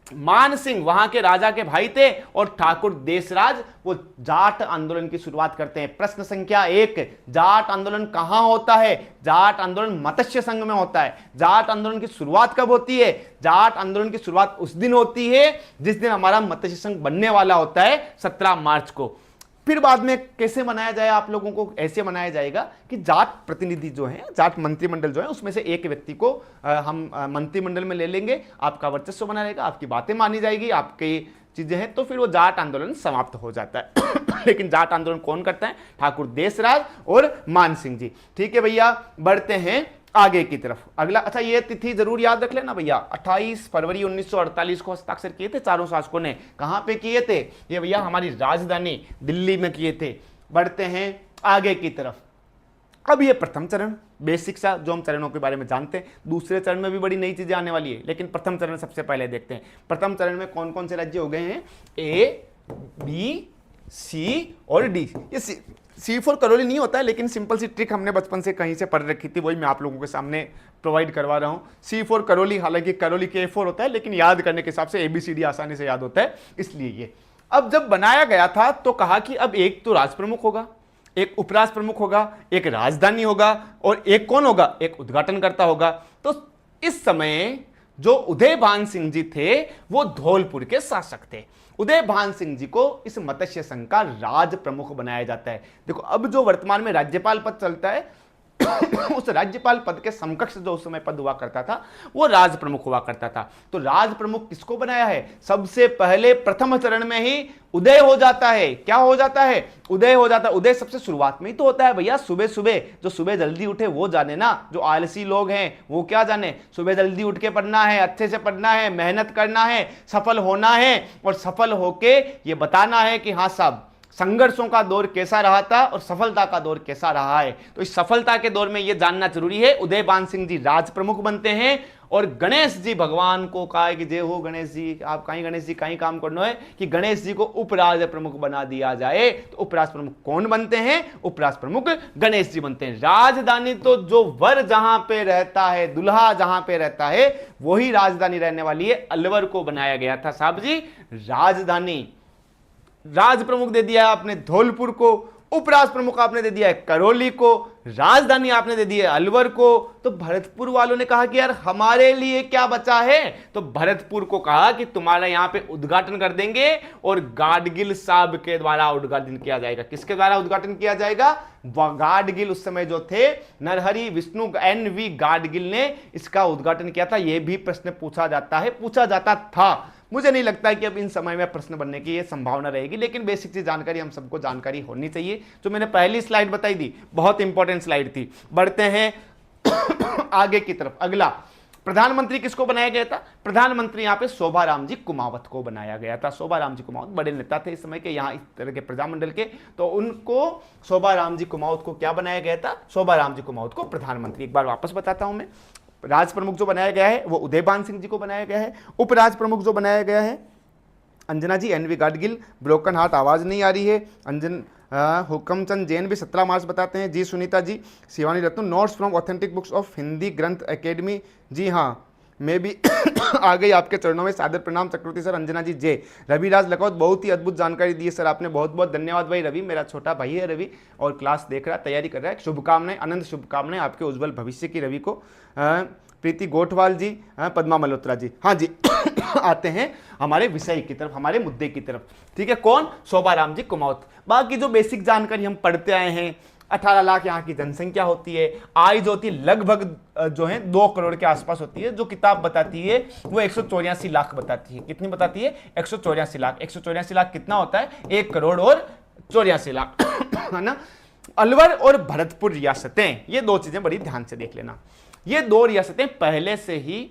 मान सिंह वहां के राजा के भाई थे और ठाकुर देशराज वो जाट आंदोलन की शुरुआत करते हैं। प्रश्न संख्या 1, जाट आंदोलन कहां होता है? जाट आंदोलन मत्स्य संघ में होता है। जाट आंदोलन की शुरुआत कब होती है? जाट आंदोलन की शुरुआत उस दिन होती है जिस दिन हमारा मत्स्य संघ बनने वाला होता है, 17 मार्च को। फिर बाद में कैसे मनाया जाए, आप लोगों को ऐसे मनाया जाएगा कि जाट प्रतिनिधि जो हैं, जाट मंत्रिमंडल जो है, उसमें से एक व्यक्ति को हम मंत्रिमंडल में ले लेंगे, आपका वर्चस्व बना रहेगा, आपकी बातें मानी जाएगी, आपकी चीजें हैं, तो फिर वो जाट आंदोलन समाप्त हो जाता है। लेकिन जाट आंदोलन कौन करता है? ठाकुर देशराज और मान सिंह जी। ठीक है भैया, बढ़ते हैं आगे की तरफ। अगला, अच्छा ये तिथि जरूर याद रख लेना भैया, 28 फरवरी 1948 को हस्ताक्षर किए थे चारों शासकों ने। कहां पे किए थे? ये भैया हमारी राजधानी दिल्ली में किए थे। बढ़ते हैं आगे की तरफ। अब ये प्रथम चरण, बेसिक सा जो हम चरणों के बारे में जानते हैं। दूसरे चरण में भी बड़ी नई चीजें आने वाली है, लेकिन प्रथम चरण सबसे पहले देखते हैं। प्रथम चरण में कौन कौन से राज्य हो गए हैं? ए, बी, सी और डी। ये सी फॉर करौली नहीं होता है, लेकिन सिंपल सी ट्रिक हमने बचपन से कहीं से पढ़ रखी थी, वही मैं आप लोगों के सामने प्रोवाइड करवा रहा हूं। सी फॉर करौली, हालांकि करौली के A4 होता है, लेकिन याद करने के हिसाब से ABCD आसानी से याद होता है, इसलिए ये। अब जब बनाया गया था तो कहा कि अब एक तो राज प्रमुख होगा, एक उपराष्ट्र प्रमुख होगा, एक राजधानी होगा और एक कौन होगा? एक उद्घाटनकर्ता होगा। तो इस समय जो उदयभान सिंह जी थे वो धौलपुर के शासक थे। उदयभान सिंह जी को इस मत्स्य संघ का राज प्रमुख बनाया जाता है। देखो, अब जो वर्तमान में राज्यपाल पद चलता है उस राज्यपाल पद के समकक्ष जो उस समय पद हुआ करता था वो राज प्रमुख हुआ करता था। तो राज प्रमुख किसको बनाया है? सबसे पहले प्रथम चरण में ही उदय हो जाता है। क्या हो जाता है? उदय हो जाता है। उदय सबसे शुरुआत में ही तो होता है भैया, सुबह सुबह। जो सुबह जल्दी उठे वो जाने ना, जो आलसी लोग हैं वो क्या जाने। सुबह जल्दी उठ के पढ़ना है, अच्छे से पढ़ना है, मेहनत करना है, सफल होना है और सफल होके ये बताना है कि हाँ साहब, संघर्षों का दौर कैसा रहा था और सफलता का दौर कैसा रहा है। तो इस सफलता के दौर में यह जानना जरूरी है। उदयभान सिंह जी राज प्रमुख बनते हैं और गणेश जी भगवान को कहा कि जय हो गणेश जी, आप कहीं गणेश जी कहीं काम करना है कि गणेश जी को उपराष्ट्र प्रमुख बना दिया जाए। तो उपराष्ट्र प्रमुख कौन बनते हैं? उपराष्ट्र प्रमुख गणेश जी बनते हैं। राजधानी तो जो वर जहां पे रहता है, दुल्हा जहां पे रहता है, वही राजधानी रहने वाली है। अलवर को बनाया गया था साहब जी राजधानी। राज प्रमुख दे दिया आपने धौलपुर को, उपराष्ट्र प्रमुख आपने दे दिया है करौली को, राजधानी आपने दे दी है अलवर को। तो भरतपुर वालों ने कहा कि यार हमारे लिए क्या बचा है? तो भरतपुर को कहा कि तुम्हारा यहां पे उद्घाटन कर देंगे और गाडगिल साहब के द्वारा उद्घाटन किया जाएगा। किसके द्वारा उद्घाटन किया जाएगा? गाडगिल उस समय जो थे नरहरि विष्णु NV गाडगिल ने इसका उद्घाटन किया था। यह भी प्रश्न पूछा जाता है, पूछा जाता था। मुझे नहीं लगता है कि अब इन समय में प्रश्न बनने की ये संभावना रहेगी, लेकिन बेसिक सी जानकारी हम सबको जानकारी होनी चाहिए। जो मैंने पहली स्लाइड बताई थी बहुत इंपॉर्टेंट स्लाइड थी। बढ़ते हैं आगे की तरफ। अगला, प्रधानमंत्री किसको बनाया गया था? प्रधानमंत्री यहां पे शोभाराम जी कुमावत को बनाया गया था। शोभाराम जी कुमावत बड़े नेता थे इस समय के, यहां इस तरह के प्रजामंडल के, तो उनको शोभाराम जी कुमावत को क्या बनाया गया था? शोभाराम जी कुमावत को प्रधानमंत्री। एक बार वापस बताता हूं मैं। राज प्रमुख जो बनाया गया है वो उदयभान सिंह जी को बनाया गया है। उपराज प्रमुख जो बनाया गया है अंजना जी NV गाडगिल। ब्रोकन हार्ट आवाज नहीं आ रही है। हुकमचंद जैन भी 17 मार्च बताते हैं। जी Sunita ji, Shivani Ratna, notes from authentic books of Hindi Granth Academy. जी हाँ, मैं भी आ गई आपके चरणों में, सादर प्रणाम चक्रवर्ती सर। अंजना जी जय। रविराज लखौत, बहुत ही अद्भुत जानकारी दी है सर आपने, बहुत बहुत धन्यवाद भाई। रवि मेरा छोटा भाई है रवि, और क्लास देख रहा है, तैयारी कर रहा है। शुभकामनाएं, अनंत शुभकामनाएं आपके उज्जवल भविष्य की रवि को। प्रीति गोठवाल जी, पद्मा मल्होत्रा जी। हाँ जी आते हैं हमारे विषय की तरफ, हमारे मुद्दे की तरफ। ठीक है, कौन? शोभाराम जी कुमावत। बाकी जो बेसिक जानकारी हम पढ़ते आए हैं, 18 लाख यहाँ की जनसंख्या होती है, आय जो होती है लगभग जो है 2 करोड़ के आसपास होती है। जो किताब बताती है वो 184 लाख बताती है। कितनी बताती है? 184 लाख। 184 लाख कितना होता है? 1 करोड़ और 84 लाख है ना। अलवर और भरतपुर रियासतें, ये 2 चीजें बड़ी ध्यान से देख लेना। ये 2 रियासतें पहले से ही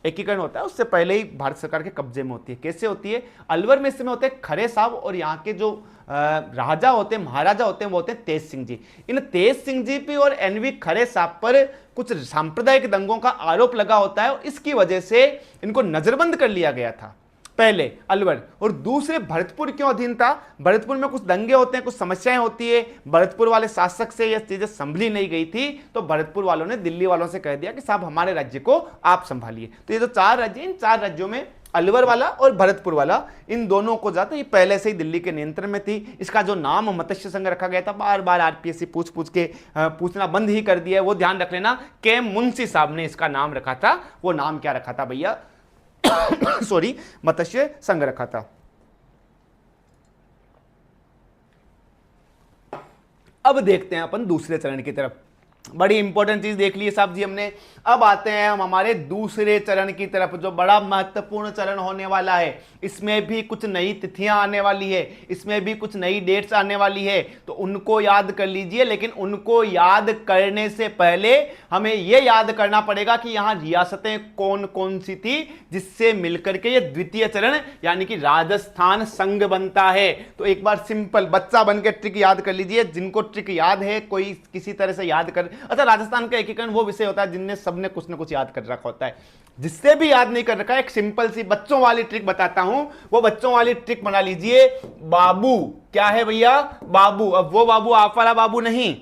एकीकरण होता है, उससे पहले ही भारत सरकार के कब्जे में होती है। कैसे होती है? अलवर में इस समय होते हैं खरे साहब, और यहाँ के जो राजा होते हैं, महाराजा होते हैं, वो होते हैं तेज सिंह जी। इन तेज सिंह जी पे और NV खरे साहब पर कुछ सांप्रदायिक दंगों का आरोप लगा होता है, और इसकी वजह से इनको नजरबंद कर लिया गया था पहले अलवर। और दूसरे भरतपुर क्यों अधीन था? भरतपुर में कुछ दंगे होते हैं, कुछ समस्याएं होती है, भरतपुर वाले शासक से यह चीजें संभली नहीं गई थी, तो भरतपुर वालों ने दिल्ली वालों से कह दिया कि साहब हमारे राज्य को आप संभालिए। तो ये जो 4 राज्य, इन 4 राज्यों में अलवर वाला और भरतपुर वाला, इन दोनों को जाता, ये पहले से ही दिल्ली के नियंत्रण में थी। इसका जो नाम मत्स्य संघ रखा गया था, बार बार आरपीएससी पूछ पूछ के पूछना बंद ही कर दिया है, वो ध्यान रख लेना। के मुंशी साहब ने इसका नाम रखा था, वो नाम क्या रखा था भैया? सॉरी, मत्स्य संघ रखा था। अब देखते हैं अपन दूसरे चरण की तरफ। बड़ी इंपॉर्टेंट चीज देख ली है साहब जी हमने। अब आते हैं हम हमारे दूसरे चरण की तरफ, जो बड़ा महत्वपूर्ण चरण होने वाला है। इसमें भी कुछ नई तिथियां आने वाली है, इसमें भी कुछ नई डेट्स आने वाली है, तो उनको याद कर लीजिए। लेकिन उनको याद करने से पहले हमें यह याद करना पड़ेगा कि यहां रियासतें कौन कौन सी थी, जिससे मिलकर के ये द्वितीय चरण यानी कि राजस्थान संघ बनता है। तो एक बार सिंपल बच्चा बन के ट्रिक याद कर लीजिए। जिनको ट्रिक याद है, कोई किसी तरह से याद कर, अच्छा राजस्थान का एकीकरण वो विषय होता है जिनने सबने कुछ ना कुछ याद कर रखा होता है। जिससे भी याद नहीं कर रखा है, एक सिंपल सी बच्चों वाली ट्रिक बताता हूं, वो बच्चों वाली ट्रिक बना लीजिए। बाबू क्या है भैया? बाबू। अब वो बाबू आप वाला बाबू नहीं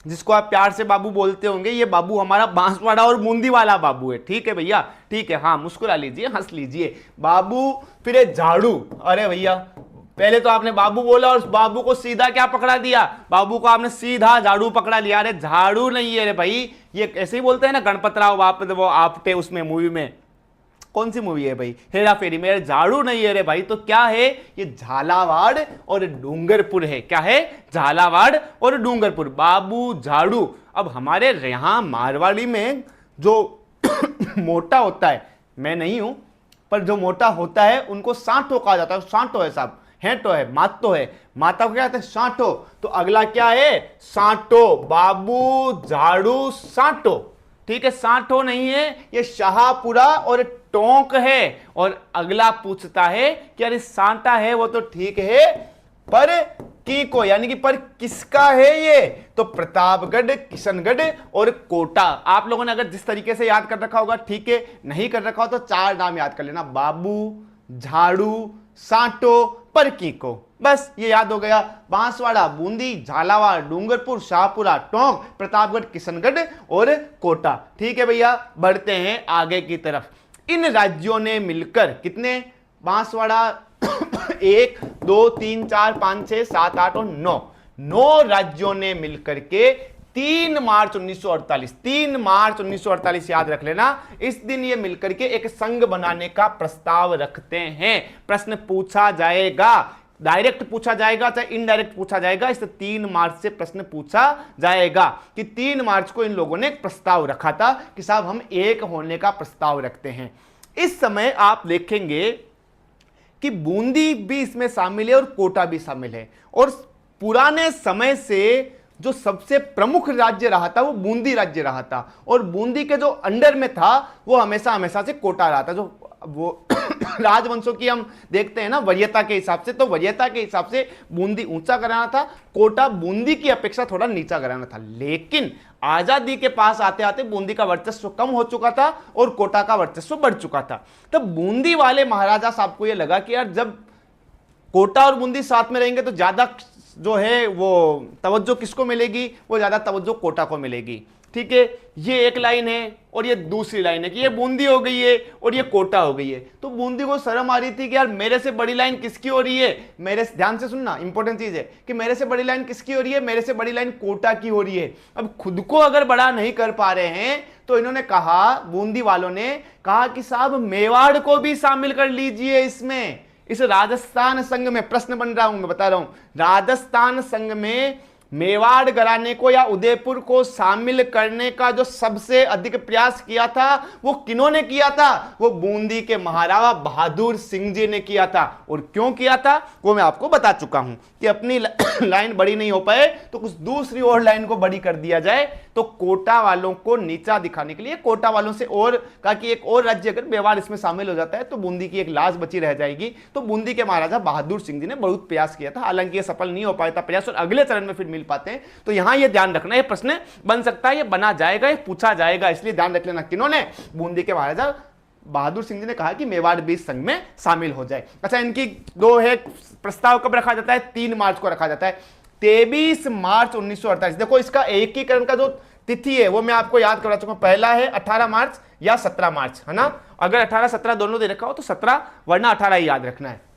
जिसको आप प्यार से बाबू बोलते होंगे, ये बाबू हमारा बांसवाड़ा और बूंदी वाला बाबू है। ठीक है भैया, ठीक है, हाँ मुस्कुरा लीजिए, हंस लीजिए। बाबू, फिर एक झाड़ू। अरे भैया पहले तो आपने बाबू बोला और बाबू को सीधा क्या पकड़ा दिया? बाबू को आपने सीधा झाड़ू पकड़ा लिया। अरे झाड़ू नहीं है रे भाई, ये ऐसे ही बोलते हैं ना गणपतराव वो आपटे उसमें मूवी में, कौन सी मूवी है भाई? हेरा फेरी में। झाड़ू नहीं है रे भाई, तो क्या है? ये झालावाड़ और डूंगरपुर है। क्या है? झालावाड़ और डूंगरपुर। बाबू झाड़ू। अब हमारे यहां मारवाड़ी में जो मोटा होता है, मैं नहीं हूं, पर जो मोटा होता है उनको सांठो कहा जाता है। सांठो है साहब, हेटो है, मातो है। माता को क्या कहते हैं? सांठो। तो अगला क्या है? सांठो। बाबू झाड़ू सांठो। ठीक है, सांठो नहीं है, ये शाहपुरा और टोंक है। और अगला पूछता है कि अरे सांटा है वो तो ठीक है, पर की को यानी कि पर किसका है ये? तो प्रतापगढ़, किशनगढ़ और कोटा। आप लोगों ने अगर जिस तरीके से याद कर रखा होगा ठीक है, नहीं कर रखा हो तो चार नाम याद कर लेना, बाबू, झाड़ू, सांटो, परकी को। बस ये याद हो गया। बांसवाड़ा, बूंदी, झालावाड़, डूंगरपुर, शाहपुरा, टोंक, प्रतापगढ़, किशनगढ़ और कोटा। ठीक है भैया, बढ़ते हैं आगे की तरफ। इन राज्यों ने मिलकर कितने? बांसवाड़ा 1 2 3 4 5 6 7 8 और 9 राज्यों ने मिलकर के 3 मार्च 1948, 3 मार्च 1948 याद रख लेना। इस दिन ये मिलकर के एक संघ बनाने का प्रस्ताव रखते हैं। प्रश्न पूछा जाएगा, डायरेक्ट पूछा जाएगा चाहे इनडायरेक्ट पूछा जाएगा। इस 3 मार्च से प्रश्न पूछा जाएगा कि 3 मार्च को इन लोगों ने एक प्रस्ताव रखा था कि साहब हम एक होने का प्रस्ताव रखते हैं। इस समय आप देखेंगे कि बूंदी भी इसमें शामिल है और कोटा भी शामिल है। और पुराने समय से जो सबसे प्रमुख राज्य रहा था वो बूंदी राज्य रहा था, और बूंदी के जो अंडर में था वो हमेशा हमेशा से कोटा रहा था। जो वो राजवंशों की हम देखते हैं ना वरीयता के हिसाब से, तो वरीयता के हिसाब से बूंदी ऊंचा कराना था, कोटा बूंदी की अपेक्षा थोड़ा नीचा कराना था। लेकिन आजादी के पास आते आते बूंदी का वर्चस्व कम हो चुका था और कोटा का वर्चस्व बढ़ चुका था। तब बूंदी वाले महाराजा साहब को यह लगा कि यार जब कोटा और बूंदी साथ में रहेंगे तो ज्यादा जो है वो तवज्जो किसको मिलेगी? वो ज्यादा तवज्जो कोटा को मिलेगी। ठीक है, ये एक लाइन है और ये दूसरी लाइन है कि ये बूंदी हो गई है और ये कोटा हो गई है। तो बूंदी को शर्म आ रही थी कि यार मेरे से बड़ी लाइन किसकी हो रही है? मेरे ध्यान से सुनना, इंपॉर्टेंट चीज है कि मेरे से बड़ी लाइन किसकी हो रही है? मेरे से बड़ी लाइन कोटा की हो रही है। अब खुद को अगर बड़ा नहीं कर पा रहे हैं तो इन्होंने कहा, बूंदी वालों ने कहा कि साहब मेवाड़ को भी शामिल कर लीजिए इसमें, इस राजस्थान संघ में। प्रश्न बन रहा हूं, मैं बता रहा हूं, राजस्थान संघ में मेवाड़ घराने को या उदयपुर को शामिल करने का जो सबसे अधिक प्रयास किया था वो किन्होंने किया था? वो बूंदी के महाराजा बहादुर सिंह जी ने किया था। और क्यों किया था वो मैं आपको बता चुका हूं कि अपनी लाइन बड़ी नहीं हो पाए तो कुछ दूसरी और लाइन को बड़ी कर दिया जाए। तो कोटा वालों को नीचा दिखाने के लिए कोटा वालों से और कहा कि एक और राज्य अगर मेवाड़ इसमें शामिल हो जाता है तो बूंदी की एक लाज बची रह जाएगी। तो बूंदी के महाराजा बहादुर सिंह जी ने बहुत प्रयास किया था, हालांकि यह सफल नहीं हो पाया था प्रयास, और अगले चरण में फिर मिल पाते हैं। तो यहां यह ध्यान रखना, यह प्रश्न बन सकता है, यह बना जाएगा, यह पूछा जाएगा, इसलिए ध्यान रख लेना। किन्होंने? बूंदी के महाराजा बहादुर सिंह जी ने कहा कि मेवाड़ भी इस संघ में शामिल हो जाए। अच्छा, इनकी दो है प्रस्ताव कब रखा जाता है? 3 मार्च को रखा जाता है। 23 मार्च 1948। देखो इसका एकीकरण का जो तिथि है वो मैं आपको याद करवा चुका हूं, पहला है 18 मार्च या 17 मार्च, है ना। अगर 18 17 दोनों दे रखा हो तो 17 वरना 18 ही याद रखना है।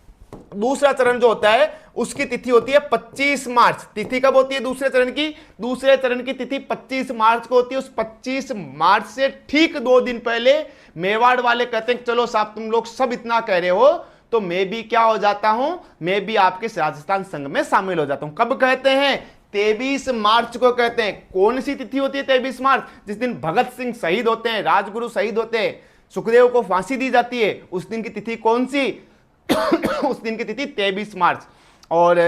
दूसरा चरण जो होता है उसकी तिथि होती है 25 मार्च। तिथि कब होती है दूसरे चरण की? दूसरे चरण की तिथि 25 मार्च को होती है। उस 25 मार्च से ठीक 2 दिन पहले मेवाड़ वाले कहते हैं चलो साहब तुम लोग सब इतना कह रहे हो तो मैं भी क्या हो जाता हूं, मैं भी आपके राजस्थान संघ में शामिल हो जाता हूं। कब कहते हैं? 23 मार्च को कहते हैं। कौन सी तिथि होती है 23 मार्च? जिस दिन भगत सिंह शहीद होते हैं, राजगुरु शहीद होते हैं, सुखदेव को फांसी दी जाती है, उस दिन की तिथि कौन सी? उस दिन की तिथि 23 मार्च। और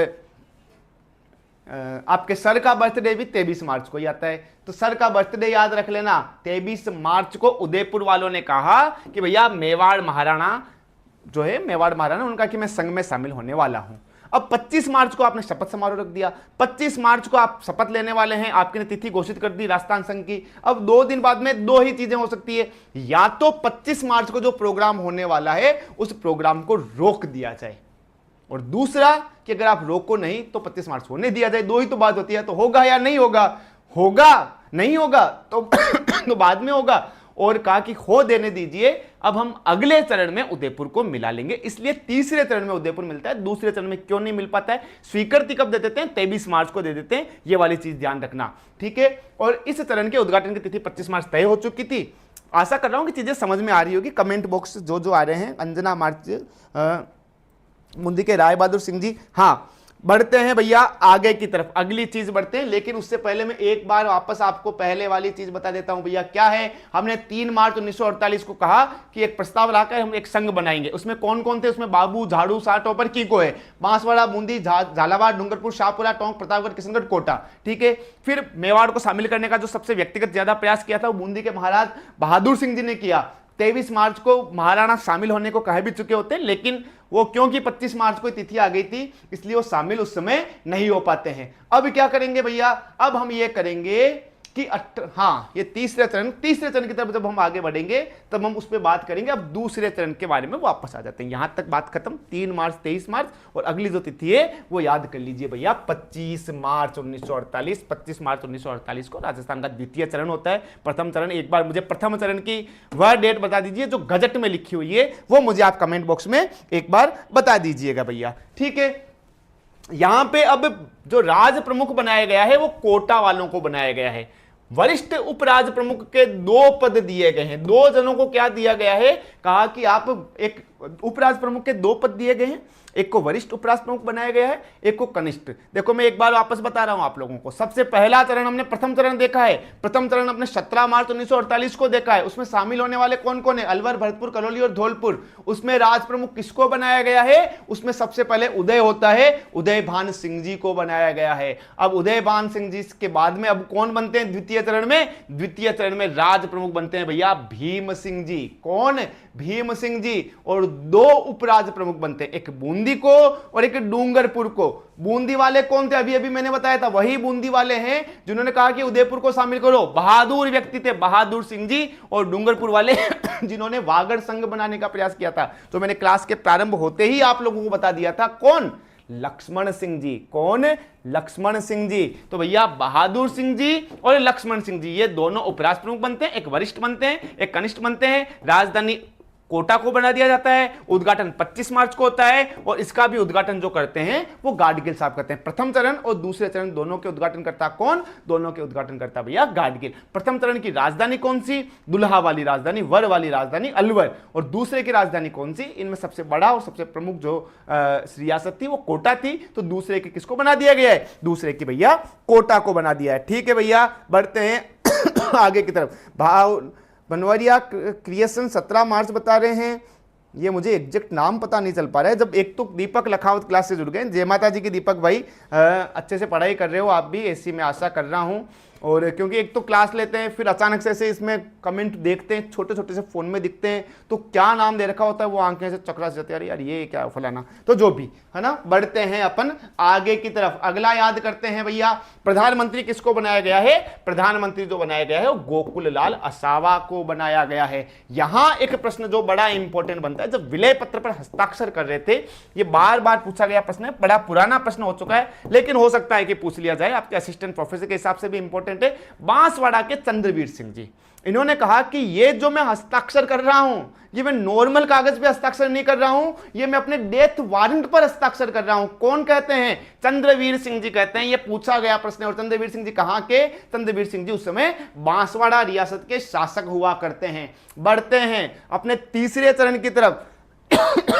आपके सर का बर्थडे भी 23 मार्च को ही आता है, तो सर का बर्थडे याद रख लेना। 23 मार्च को उदयपुर वालों ने कहा कि भैया मेवाड़ महाराणा जो है, मेवाड़ महाराणा उनका कि मैं संघ में शामिल होने वाला हूं। अब 25 मार्च को आपने शपथ समारोह रख दिया, 25 मार्च को आप शपथ लेने वाले हैं, आपने तिथि घोषित कर दी राजस्थान संघ की। अब 2 दिन बाद में 2 ही चीजें हो सकती है, या तो 25 मार्च को जो प्रोग्राम होने वाला है उस प्रोग्राम को रोक दिया जाए, और दूसरा कि अगर आप रोको नहीं तो 25 मार्च होने दिया जाए। 2 ही तो बात होती है, तो होगा या नहीं होगा? होगा, नहीं होगा तो, तो बाद में होगा। और कहा कि हो देने दीजिए, अब हम अगले चरण में उदयपुर को मिला लेंगे। इसलिए तीसरे चरण में उदयपुर मिलता है, दूसरे चरण में क्यों नहीं मिल पाता है? स्वीकृति कब दे देते हैं? 23 मार्च को दे देते हैं। ये वाली चीज ध्यान रखना, ठीक है। और इस चरण के उद्घाटन की तिथि 25 मार्च तय हो चुकी थी। आशा कर रहा हूं कि चीजें समझ में आ रही होगी। कमेंट बॉक्स जो आ रहे हैं, अंजना मार्च मुंदी के राय बहादुर सिंह जी, हाँ। बढ़ते हैं भैया आगे की तरफ, अगली चीज बढ़ते हैं, लेकिन उससे पहले मैं एक बार वापस आपको पहले वाली चीज बता देता हूं भैया। क्या है? हमने 3 मार्च 1948 को कहा कि एक प्रस्ताव लाकर हम एक संघ बनाएंगे। उसमें कौन कौन थे? उसमें बाबू, झाड़ू, सा, टोपर, कीको है, बांसवाड़ा, बूंदी, झालावाड़, डूंगरपुर, शाहपुरा, टोंक, प्रतापगढ़, किशनगढ़, कोटा, ठीक है। फिर मेवाड़ को शामिल करने का जो सबसे व्यक्तिगत ज्यादा प्रयास किया था वो बूंदी के महाराज बहादुर सिंह जी ने किया। 23 मार्च को महाराणा शामिल होने को कह भी चुके होते हैं, लेकिन वो क्योंकि 25 मार्च को तिथि आ गई थी इसलिए वो शामिल उस समय नहीं हो पाते हैं। अब क्या करेंगे भैया? अब हम ये करेंगे कि हाँ, ये तीसरे चरण की तरफ जब हम आगे बढ़ेंगे तब हम उस पर बात करेंगे। अब दूसरे चरण के बारे में वापस आ जाते हैं। यहां तक बात खत्म। 3 मार्च, 23 मार्च, और अगली जो तिथि है वो याद कर लीजिए भैया, 25 मार्च 1948। 25 मार्च 1948 को राजस्थान का द्वितीय चरण होता है। प्रथम चरण, एक बार मुझे प्रथम चरण की वह डेट बता दीजिए जो गजट में लिखी हुई है, वो मुझे आप कमेंट बॉक्स में एक बार बता दीजिएगा भैया, ठीक है। यहां पे अब जो राज प्रमुख बनाया गया है वो कोटा वालों को बनाया गया है। वरिष्ठ उपराज प्रमुख के 2 पद दिए गए हैं। 2 जनों को क्या दिया गया है? कहा कि आप एक उपराज प्रमुख के 2 पद दिए गए हैं, एक को वरिष्ठ उपराज प्रमुख बनाया गया है, एक को कनिष्ठ। देखो मैं एक बार वापस बता रहा हूं आप लोगों को। सबसे पहला चरण हमने प्रथम चरण देखा है। प्रथम चरण हमने 17 मार्च 1948 को देखा है। उसमें शामिल होने वाले कौन कौन है? अलवर, भरतपुर, करौली और धौलपुर। उसमें राज प्रमुख किसको बनाया गया है? उसमें सबसे पहले उदय होता है, उदयभान सिंह जी को बनाया गया है। अब उदयभान सिंह जी के बाद में अब कौन बनते हैं द्वितीय चरण में? द्वितीय चरण में राज प्रमुख बनते हैं भैया भीम सिंह जी। कौन? भीम सिंह जी। और 2 उपराज प्रमुख बनते हैं, एक बूंदी को और एक डूंगरपुर को। बूंदी वाले कौन थे? अभी अभी मैंने बताया था, वही बूंदी वाले हैं जिन्होंने कहा कि उदयपुर को शामिल करो। बहादुर व्यक्ति थे, बहादुर सिंह जी। और डूंगरपुर वाले जिन्होंने वागड़ संघ बनाने का प्रयास किया था, तो मैंने क्लास के प्रारंभ होते ही आप लोगों को बता दिया था। कौन? लक्ष्मण सिंह जी। कौन? लक्ष्मण सिंह जी। तो भैया बहादुर सिंह जी और लक्ष्मण सिंह जी, ये दोनों उपराज प्रमुख बनते हैं, एक वरिष्ठ बनते हैं, एक कनिष्ठ बनते हैं। राजधानी कोटा को बना दिया जाता है। उद्घाटन 25 मार्च को होता है और इसका भी उद्घाटन जो करते हैं वो गाडगिल साहब करते हैं। प्रथम चरण और दूसरे चरण दोनों के उद्घाटन करता कौन? दोनों के उद्घाटन करता भैया गाडगिल। प्रथम चरण की राजधानी कौन सी? दुल्हा वाली राजधानी, वर वाली राजधानी अलवर। और दूसरे की राजधानी कौन सी? इनमें सबसे बड़ा और सबसे प्रमुख जो रियासत थी वो कोटा थी। तो दूसरे की किसको बना दिया गया है? दूसरे की भैया कोटा को बना दिया है, ठीक है भैया। बढ़ते हैं आगे की तरफ। बनवरिया क्रिएशन 17 मार्च बता रहे हैं। ये मुझे एग्जैक्ट नाम पता नहीं चल पा रहा है। जब एक तो दीपक लखावत क्लास से जुड़ गए, जय माता जी की दीपक भाई, अच्छे से पढ़ाई कर रहे हो आप भी, ऐसी मैं आशा कर रहा हूँ। और क्योंकि एक तो क्लास लेते हैं फिर अचानक से ऐसे इसमें कमेंट देखते हैं, छोटे छोटे से फोन में दिखते हैं, तो क्या नाम दे रखा होता है वो आंखें से चकरा जाते हैं, यार ये क्या फलाना, तो जो भी है ना। बढ़ते हैं अपन आगे की तरफ। अगला याद करते हैं भैया, प्रधानमंत्री किसको बनाया गया है? प्रधानमंत्री जो बनाया गया है वो गोकुल लाल असावा को बनाया गया है। यहां एक प्रश्न जो बड़ा इंपॉर्टेंट बनता है, जब विलय पत्र पर हस्ताक्षर कर रहे थे, ये बार बार पूछा गया प्रश्न है, बड़ा पुराना प्रश्न हो चुका है, लेकिन हो सकता है कि पूछ लिया जाए, आपके असिस्टेंट प्रोफेसर के हिसाब से भी इंपॉर्टेंट इंपॉर्टेंट है, बांसवाड़ा के चंद्रवीर सिंह जी। इन्होंने कहा कि ये जो मैं हस्ताक्षर कर रहा हूं, ये मैं नॉर्मल कागज पे हस्ताक्षर नहीं कर रहा हूं, ये मैं अपने डेथ वारंट पर हस्ताक्षर कर रहा हूं। कौन कहते हैं? चंद्रवीर सिंह जी कहते हैं। ये पूछा गया प्रश्न। और चंद्रवीर सिंह जी कहां के? चंद्रवीर सिंह जी उस समय बांसवाड़ा रियासत के शासक हुआ करते हैं। बढ़ते हैं अपने तीसरे चरण की तरफ,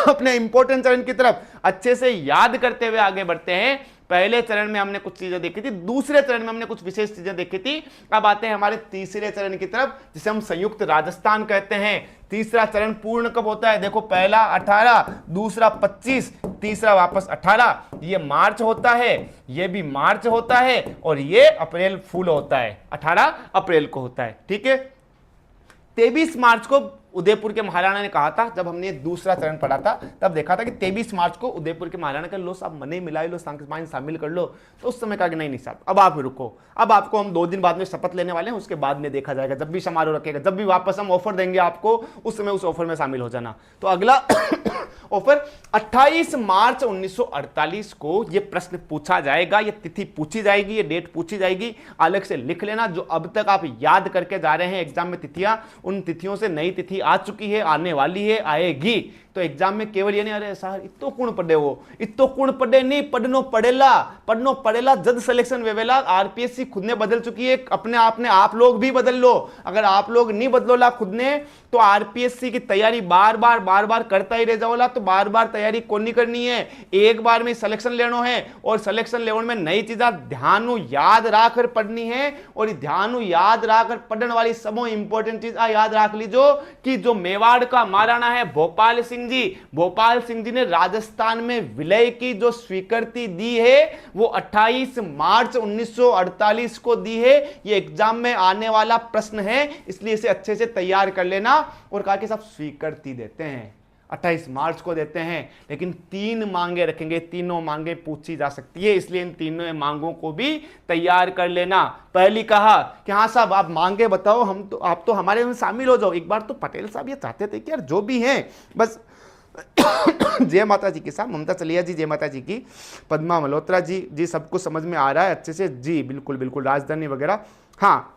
अपने इंपॉर्टेंट चरण की तरफ अच्छे से याद करते हुए आगे बढ़ते हैं। पहले चरण में हमने कुछ चीजें देखी थी, दूसरे चरण में हमने कुछ विशेष चीजें देखी थी। अब आते हैं हमारे तीसरे चरण की तरफ, जिसे हम संयुक्त राजस्थान कहते हैं। तीसरा चरण पूर्ण कब होता है? देखो, पहला 18, दूसरा 25, तीसरा वापस 18। ये मार्च होता है, ये भी मार्च होता है, और ये अप्रैल फूल होता है, 18 अप्रैल को होता है। ठीक है। 23 मार्च को उदयपुर के महाराणा ने कहा था, जब हमने दूसरा चरण पढ़ा था तब देखा था कि 23 मार्च को उदयपुर के महाराणा का लो साहब मने मिलाए लो, शामिल कर लो। तो उस समय कहा कि नहीं साहब, अब आप रुको, अब आपको हम 2 दिन बाद में शपथ लेने वाले हैं, उसके बाद में देखा जाएगा, जब भी समारोह रखेगा, जब भी वापस हम ऑफर देंगे आपको, उस समय उस ऑफर में शामिल हो जाना। तो अगला ऑफर 28 मार्च 1948 को ये प्रश्न पूछा जाएगा, ये तिथि पूछी जाएगी, ये डेट पूछी जाएगी। अलग से लिख लेना, जो अब तक आप याद करके जा रहे हैं एग्जाम में तिथियां, उन तिथियों से नई तिथि आ चुकी है, आने वाली है, आएगी। तो एग्जाम में केवल ये नहीं, अरे सर इतो कोण पढ़े हो, इतो कोण पढ़े नहीं, पढ़नो पड़ेला जज सिलेक्शन वेवेला। आरपीएससी खुद ने बदल चुकी है, अपने आप ने आप लोग भी बदल लो। अगर आप लोग नहीं बदलोला खुद ने, तो आरपीएससी की तैयारी बार बार करता ही रह जाओला। तो बार बार तैयारी कौन नहीं करनी है, एक बार में सिलेक्शन लेना है। और सिलेक्शन लेवन में नई चीजा ध्यान याद रखकर पढ़नी है। और ध्यान याद रखकर पढ़ने वाली सबो इंपॉर्टेंट चीज याद रख लीजो कि जो मेवाड़ का महाराणा है भोपाल सिंह जी ने राजस्थान में विलय की जो स्वीकृति दी है, वो 28 मार्च 1948 को दी है। ये एग्जाम में आने वाला प्रश्न है, इसलिए इसे अच्छे से तैयार कर लेना। और कहा कि सब स्वीकृति देते हैं 28 मार्च को देते हैं, लेकिन 3 मांगे रखेंगे, तीनों मांगे पूछी जा सकती है, इसलिए इन तीनों मांगों को भी तैयार कर लेना। पहली कहा कि हाँ साहब आप मांगे बताओ, आप तो हमारे में शामिल हो जाओ। एक बार तो पटेल साहब ये चाहते थे कि यार जो भी हैं बस जय माता जी के साथ, ममता चलिया जी जय माता जी की, पद्मा मल्होत्रा जी सबको समझ में आ रहा है अच्छे से जी, बिल्कुल राजधानी वगैरह, हाँ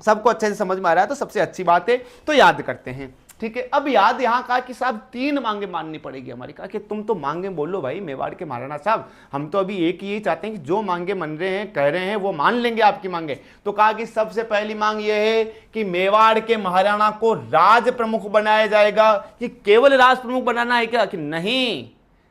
सबको अच्छे से समझ में आ रहा है, तो सबसे अच्छी बात है। तो याद करते हैं, ठीक है। अब याद यहाँ कहा कि साहब 3 मांगे माननी पड़ेगी हमारी। कहा कि तुम तो मांगे बोलो भाई मेवाड़ के महाराणा साहब, हम तो अभी एक ही चाहते हैं कि जो मांगे मन रहे हैं कह रहे हैं वो मान लेंगे आपकी मांगे। तो कहा कि सबसे पहली मांग ये है कि मेवाड़ के महाराणा को राज प्रमुख बनाया जाएगा। कि केवल राज प्रमुख बनाना है क्या? कि नहीं,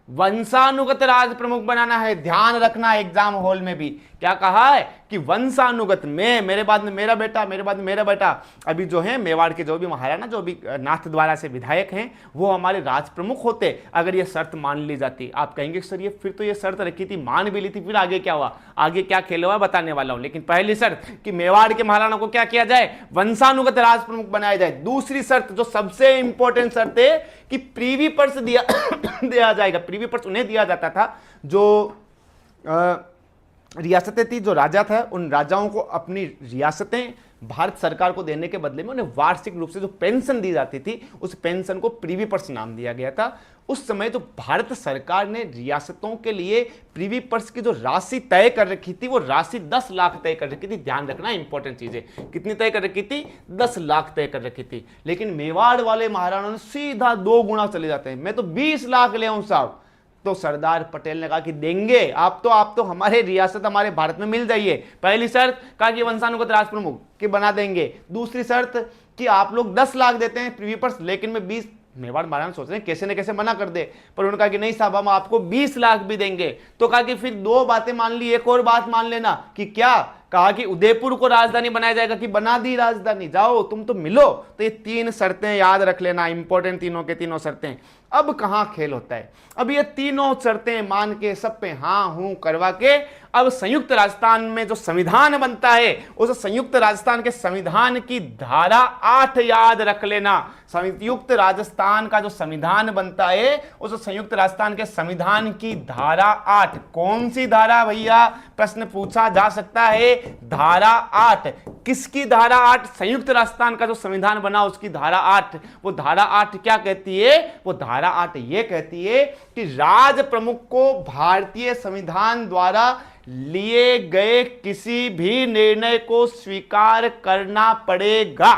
वंशानुगत राज प्रमुख बनाना है। ध्यान रखना एग्जाम हॉल में भी क्या कहा है कि वंशानुगत, में मेरे बाद में मेरा बेटा, मेरे बाद में मेरा बेटा। अभी जो है मेवाड़ के जो भी महाराणा, जो भी नाथद्वारा से विधायक हैं, वो हमारे राज प्रमुख होते। अगर ये शर्त मान ली जाती, आप कहेंगे सर ये फिर तो ये शर्त रखी थी, मान भी ली थी, फिर आगे क्या हुआ, आगे क्या खेल हुआ बताने वाला हूं। लेकिन पहली शर्त कि मेवाड़ के महाराणा को क्या किया जाए, वंशानुगत राज प्रमुख बनाया जाए। दूसरी शर्त जो सबसे इंपॉर्टेंट शर्त है कि प्रीवी पर्स दिया जाएगा। प्रीवी पर्स उन्हें दिया जाता था जो रियासतें थी, जो राजा था, उन राजाओं को अपनी रियासतें भारत सरकार को देने के बदले में उन्हें वार्षिक रूप से जो पेंशन दी जाती थी, उस पेंशन को प्रीवी पर्स नाम दिया गया था। उस समय जो भारत सरकार ने रियासतों के लिए प्रीवी पर्स की जो राशि तय कर रखी थी, वो राशि 10 लाख तय कर रखी थी। ध्यान रखना इंपॉर्टेंट चीज है, कितनी तय कर रखी थी, 10 लाख तय कर रखी थी। लेकिन मेवाड़ वाले महाराणा ने सीधा 2 गुना चले जाते हैं, मैं तो 20 लाख ले आऊं साहब। तो सरदार पटेल ने कहा कि देंगे, आप तो हमारे रियासत, हमारे भारत में मिल जाइए। पहली शर्त कहा कि वंशानुगत राज प्रमुख के बना देंगे। दूसरी शर्त कि आप लोग 10 लाख देते हैं प्रीवी पर्स, लेकिन मैं 20, मेवाड़ महाराणा सोच रहे हैं कैसे न कैसे मना कर दे, पर उन्होंने कहा कि नहीं साहब हम आपको 20 लाख भी देंगे। तो कहा कि फिर 2 बातें मान ली, एक और बात मान लेना कि क्या, कहा कि उदयपुर को राजधानी बनाया जाएगा। कि बना दी राजधानी, जाओ तुम तो मिलो। तो ये 3 शर्तें याद रख लेना, इंपॉर्टेंट तीनों के तीनों शर्तें। अब कहां खेल होता है, अब ये तीनों शर्तें मान के सब पे हां हूं करवा के अब संयुक्त राजस्थान में जो संविधान बनता है, उस संयुक्त राजस्थान के संविधान की धारा 8 याद रख लेना। संयुक्त राजस्थान का जो संविधान बनता है, उस संयुक्त राजस्थान के संविधान की धारा 8, कौन सी धारा भैया, प्रश्न पूछा जा सकता है। धारा 8, किसकी धारा 8? संयुक्त राजस्थान का जो संविधान बना उसकी धारा 8। वो धारा 8 क्या कहती है? वो धारा 8 ये कहती है कि राज प्रमुख को भारतीय संविधान द्वारा लिए गए किसी भी निर्णय को स्वीकार करना पड़ेगा।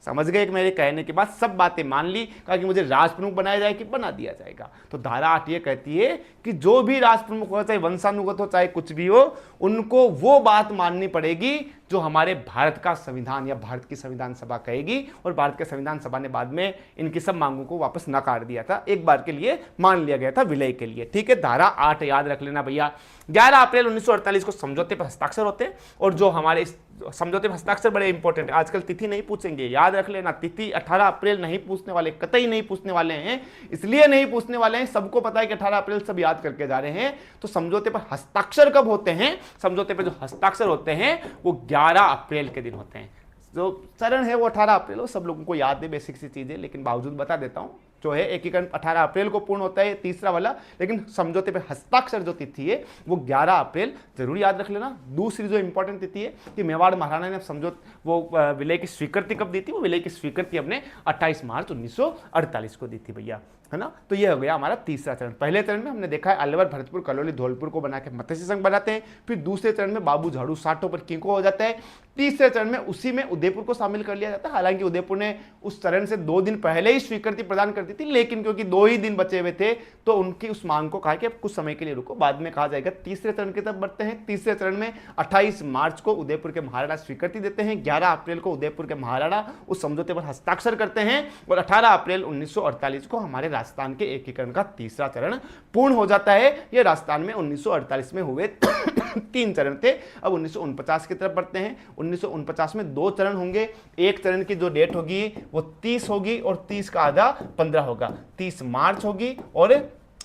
समझ गए? मेरे कहने के बाद सब बातें मान ली, कहा कि मुझे राष्ट्र प्रमुख बनाया जाए कि बना दिया जाएगा। तो धारा 8 ये कहती है कि जो भी राष्ट्र प्रमुख हो, चाहे वंशानुगत हो, चाहे कुछ भी हो, उनको वो बात माननी पड़ेगी जो हमारे भारत का संविधान या भारत की संविधान सभा कहेगी। और भारत के संविधान सभा ने बाद में इनकी सब मांगों को वापस नकार दिया था, एक बार के लिए मान लिया गया था विलय के लिए। ठीक है, धारा 8 याद रख लेना भैया। 11 अप्रैल 1948 को समझौते पर हस्ताक्षर होते हैं, और जो हमारे इस समझौते पर हस्ताक्षर बड़े इंपॉर्टेंट है। आजकल तिथि नहीं पूछेंगे, याद रख लेना, तिथि 18 अप्रैल नहीं पूछने वाले, कतई नहीं पूछने वाले हैं। इसलिए नहीं पूछने वाले हैं, सबको पता है कि 18 अप्रैल सब याद करके जा रहे हैं। तो समझौते पर हस्ताक्षर कब होते हैं? समझौते पर जो हस्ताक्षर होते हैं वो 11 अप्रैल के दिन होते हैं। जो चरण है वो 18 अप्रैल, वो सब लोगों को याद है, बेसिक सी चीजें, लेकिन बावजूद बता देता हूं। जो है एकीकरण 18 अप्रैल को पूर्ण होता है, तीसरा वाला, लेकिन समझौते पे हस्ताक्षर जो तिथि है वो 11 अप्रैल जरूर याद रख लेना। दूसरी जो इंपॉर्टेंट तिथि है कि मेवाड़ महाराणा ने वो विलय की स्वीकृति कब दी थी? वो विलय की स्वीकृति अपने 28 मार्च 1948 को दी थी भैया, है ना। तो ये हो गया हमारा तीसरा चरण। पहले चरण में हमने देखा है अलवर, भरतपुर, कलौली, धौलपुर को बना के मत्स्य संघ बनाते हैं। फिर दूसरे चरण में बाबू झाड़ू साठों पर किंको हो जाता है। तीसरे चरण में उसी में उदयपुर को शामिल कर लिया जाता है। हालांकि उदयपुर ने उस चरण से 2 दिन पहले ही स्वीकृति प्रदान कर दी थी, लेकिन क्योंकि 2 ही दिन बचे हुए थे तो उनकी उस मांग को कहा कि अब कुछ समय के लिए रुको, बाद में कहा जाएगा। तीसरे चरण की तरफ बढ़ते हैं। तीसरे चरण में 28 मार्च को उदयपुर के महाराणा स्वीकृति देते हैं। 11 अप्रैल को उदयपुर के महाराणा उस समझौते पर हस्ताक्षर करते हैं, और 18 अप्रैल 1948 को हमारे राजस्थान के एकीकरण का तीसरा चरण पूर्ण हो जाता है। यह राजस्थान में 1948 में हुए 3 चरण थे। अब 1949 की तरफ बढ़ते हैं। 1949 में 2 चरण होंगे। एक चरण की जो डेट होगी वो 30 होगी, और 30 का आधा 15 होगा। 30 मार्च होगी और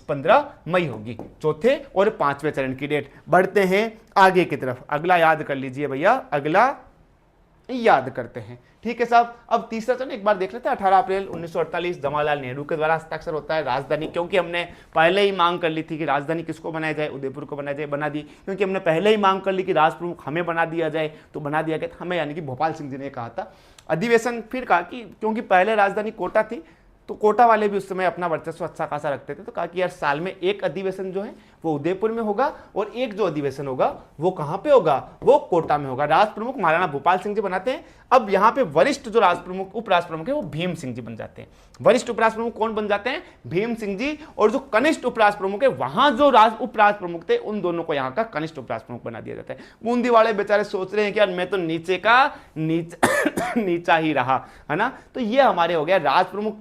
15 मई होगी, चौथे और 5वें चरण की डेट। बढ़ते हैं आगे की तरफ। अगला याद कर लीजिए भैया, अगला याद करते हैं। ठीक है साहब, अब तीसरा चरण एक बार देख लेते हैं। 18 अप्रैल 1948 जवाहरलाल नेहरू के द्वारा हस्ताक्षर होता है। राजधानी, क्योंकि हमने पहले ही मांग कर ली थी कि राजधानी किसको बनाया जाए, उदयपुर को बनाया जाए, बना दी। क्योंकि हमने पहले ही मांग कर ली कि राष्ट्र प्रमुख हमें बना दिया जाए, तो बना दिया गया। हमें यानी कि भोपाल सिंह जी ने कहा था। अधिवेशन फिर कहा कि क्योंकि पहले राजधानी कोटा थी, तो कोटा वाले भी उस समय अपना वर्चस्व अच्छा खासा रखते थे, तो कहा कि यार साल में एक अधिवेशन जो है वो उदयपुर में होगा, और एक जो अधिवेशन होगा वो कहां पे होगा, वो कोटा में होगा। राष्ट्र प्रमुख महाराणा भोपाल सिंह जी बनाते हैं। अब यहाँ पे वरिष्ठ जो राष्ट्र प्रमुख उपराष्ट्र प्रमुख है वो भीम सिंह जी बन जाते हैं। वरिष्ठ उपराष्ट्र प्रमुख कौन बन जाते हैं? भीम सिंह जी। और जो कनिष्ठ उपराष्ट्र प्रमुख है, वहां जो उपराष्ट्र प्रमुख थे उन दोनों को यहाँ का कनिष्ठ उपराष्ट्र प्रमुख बना दिया जाता है। बूंदी वाले बेचारे सोच रहे हैं कि यार मैं तो नीचे का नीचा ही रहा, है ना। तो ये हमारे हो गया राष्ट्र प्रमुख।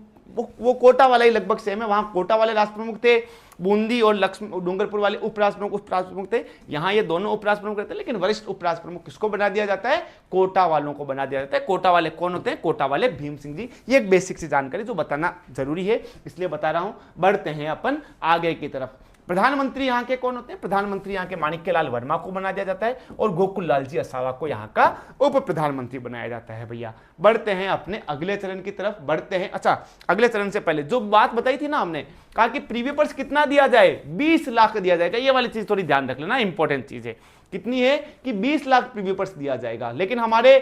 वो कोटा वाला ही लगभग सेम है। वहां कोटा वाले राष्ट्र प्रमुख थे, बूंदी और डूंगरपुर वाले उपराष्ट्र प्रमुख थे। यहाँ ये दोनों उपराष्ट्र प्रमुख रहते हैं, लेकिन वरिष्ठ उपराष्ट्र प्रमुख किसको बना दिया जाता है? कोटा वालों को बना दिया जाता है। कोटा वाले कौन होते हैं? कोटा वाले भीम सिंह जी। ये एक बेसिक सी जानकारी जो बताना जरूरी है, इसलिए बता रहा हूं। बढ़ते हैं अपन आगे की तरफ। प्रधानमंत्री यहाँ के कौन होते हैं? प्रधानमंत्री यहाँ के माणिक्यलाल वर्मा को बना दिया जाता है, और गोकुल लाल जी असावा को यहाँ का उप प्रधानमंत्री बनाया जाता है भैया। बढ़ते हैं अपने अगले चरण की तरफ। बढ़ते हैं। अच्छा, अगले चरण से पहले जो बात बताई थी ना हमने, कहा कि प्रीव्यू पर्स कितना दिया जाए? 20 लाख दिया जाएगा। ये वाली चीज थोड़ी ध्यान रख लेना, इंपॉर्टेंट चीज है। कितनी है कि 20 लाख प्रीव्यू पर्स दिया जाएगा। लेकिन हमारे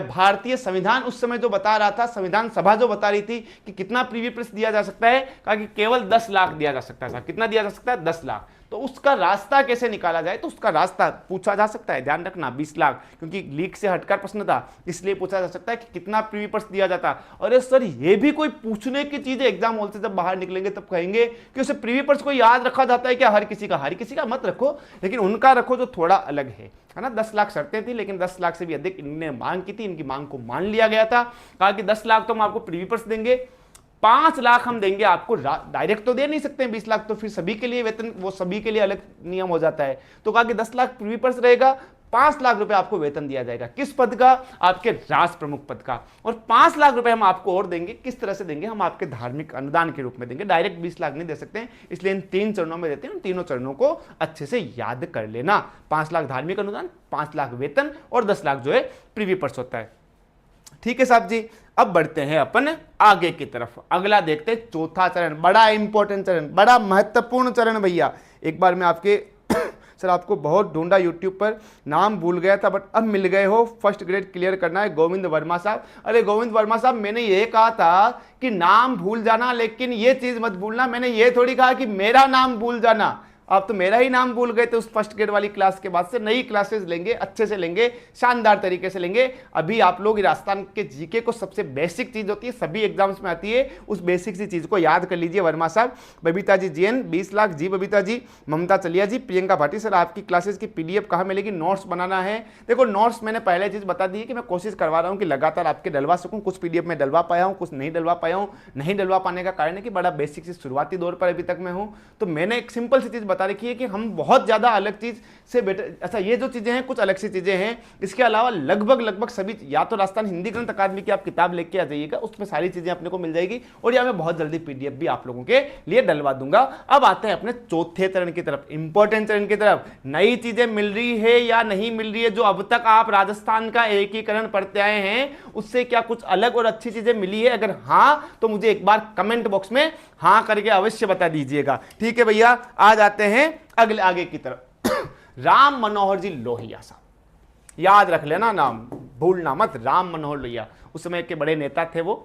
भारतीय संविधान उस समय जो बता रहा था, संविधान सभा जो बता रही थी कि कितना प्रीव्यू पर्स दिया जा सकता है, कहा कि केवल 10 लाख दिया जा सकता है। कितना दिया जा सकता है? 10 लाख। तो उसका रास्ता कैसे निकाला जाए? तो उसका रास्ता पूछा जा सकता है, ध्यान रखना। 20 लाख, क्योंकि लीक से हटकर प्रश्न था, इसलिए पूछा जा सकता है कि कितना प्रीव्यू पर्स दिया जाता। अरे सर, ये भी कोई पूछने की चीज है। एग्जाम हॉल से जब बाहर निकलेंगे तब कहेंगे कि उसे प्रीव्यू पर्स को याद रखा जाता है क्या? हर किसी का? हर किसी का मत रखो, लेकिन उनका रखो जो थोड़ा अलग है ना। 10 लाख शर्तें थी, लेकिन 10 लाख से भी अधिक इन्होंने मांग की थी। इनकी मांग को मान लिया गया था। कहा कि 10 लाख तो हम आपको प्रीव्यू पर्स देंगे, 5 लाख हम देंगे आपको। डायरेक्ट तो दे नहीं सकते हैं 20 लाख, तो फिर सभी के लिए वेतन, वो सभी के लिए अलग नियम हो जाता है। तो कहा कि 10 लाख प्रीव्यू पर्स रहेगा, 5 लाख रुपए आपको वेतन दिया जाएगा। किस पद का? आपके राष्ट्र प्रमुख पद का। और 5 लाख रुपए हम आपको और देंगे। किस तरह से देंगे? हम आपके धार्मिक अनुदान के रूप में देंगे। डायरेक्ट 20 लाख नहीं दे सकते हैं, इसलिए इन 3 चरणों में देते हैं। उन तीनों चरणों को अच्छे से याद कर लेना। 5 लाख धार्मिक अनुदान, 5 लाख वेतन, और 10 लाख जो है प्रीव्यू पर्स होता है। ठीक है साहब जी। अब बढ़ते हैं अपन आगे की तरफ। अगला देखते हैं चौथा चरण। बड़ा इंपॉर्टेंट चरण, बड़ा महत्वपूर्ण चरण भैया। एक बार मैं आपके सर आपको बहुत ढूंढा यूट्यूब पर, नाम भूल गया था, बट अब मिल गए हो। फर्स्ट ग्रेड क्लियर करना है, गोविंद वर्मा साहब। अरे गोविंद वर्मा साहब, मैंने ये कहा था कि नाम भूल जाना, लेकिन ये चीज मत भूलना। मैंने ये थोड़ी कहा कि मेरा नाम भूल जाना। आप तो मेरा ही नाम भूल गए थे उस फर्स्ट ग्रेड वाली क्लास के बाद से। नई क्लासेस लेंगे, अच्छे से लेंगे, शानदार तरीके से लेंगे। अभी आप लोग राजस्थान के जीके को सबसे बेसिक चीज होती है, सभी एग्जाम्स में आती है, उस बेसिक सी चीज को याद कर लीजिए। वर्मा साहब, बबीता जी जीएन 20 लाख जी, बबीता जी, ममता चलिया जी, प्रियंका भाटी सर आपकी क्लासेस की पीडीएफ कहाँ मिलेगी? नोट्स बनाना है। देखो नोट्स मैंने पहले चीज बता दी है कि मैं कोशिश करवा रहा हूँ कि लगातार आपके डलवा सकूँ। कुछ पीडीएफ में डलवा पाया हूँ, कुछ नहीं डलवा पाया हूँ। नहीं डलवा पाने का कारण है कि बड़ा बेसिक से शुरुआती दौर पर अभी तक मैं हूँ, तो मैंने एक सिंपल सी चीज बता रखी है कि हम बहुत ज्यादा अलग चीज से बेटर, अच्छा ये जो चीजें हैं कुछ अलग सी चीजें हैं, इसके अलावा लगभग सभी, या तो राजस्थान हिंदी ग्रंथ अकादमी की आप किताब लेके आ जाइएगा, उसमें सारी चीजें अपने को मिल जाएगी, और या मैं बहुत जल्दी पीडीएफ भी आप लोगों के लिए डलवा दूंगा। अब आते हैं अपने चौथे चरण की तरफ, इंपॉर्टेंट चरण की तरफ। नई चीजें मिल रही है या नहीं मिल रही है? जो अब तक आप राजस्थान का एकीकरण पढ़ते आए हैं उससे क्या कुछ अलग और अच्छी चीजें मिली है? अगर हाँ तो मुझे एक बार कमेंट बॉक्स में हाँ करके अवश्य बता दीजिएगा। ठीक है भैया, आ जाते हैं अगले आगे की तरफ। राम मनोहर जी लोहिया साहब, याद रख लेना नाम, भूलना मत, राम मनोहर लोहिया, उस समय के बड़े नेता थे वो।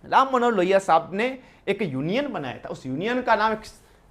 राम मनोहर लोहिया साहब ने एक यूनियन बनाया था, उस यूनियन का नाम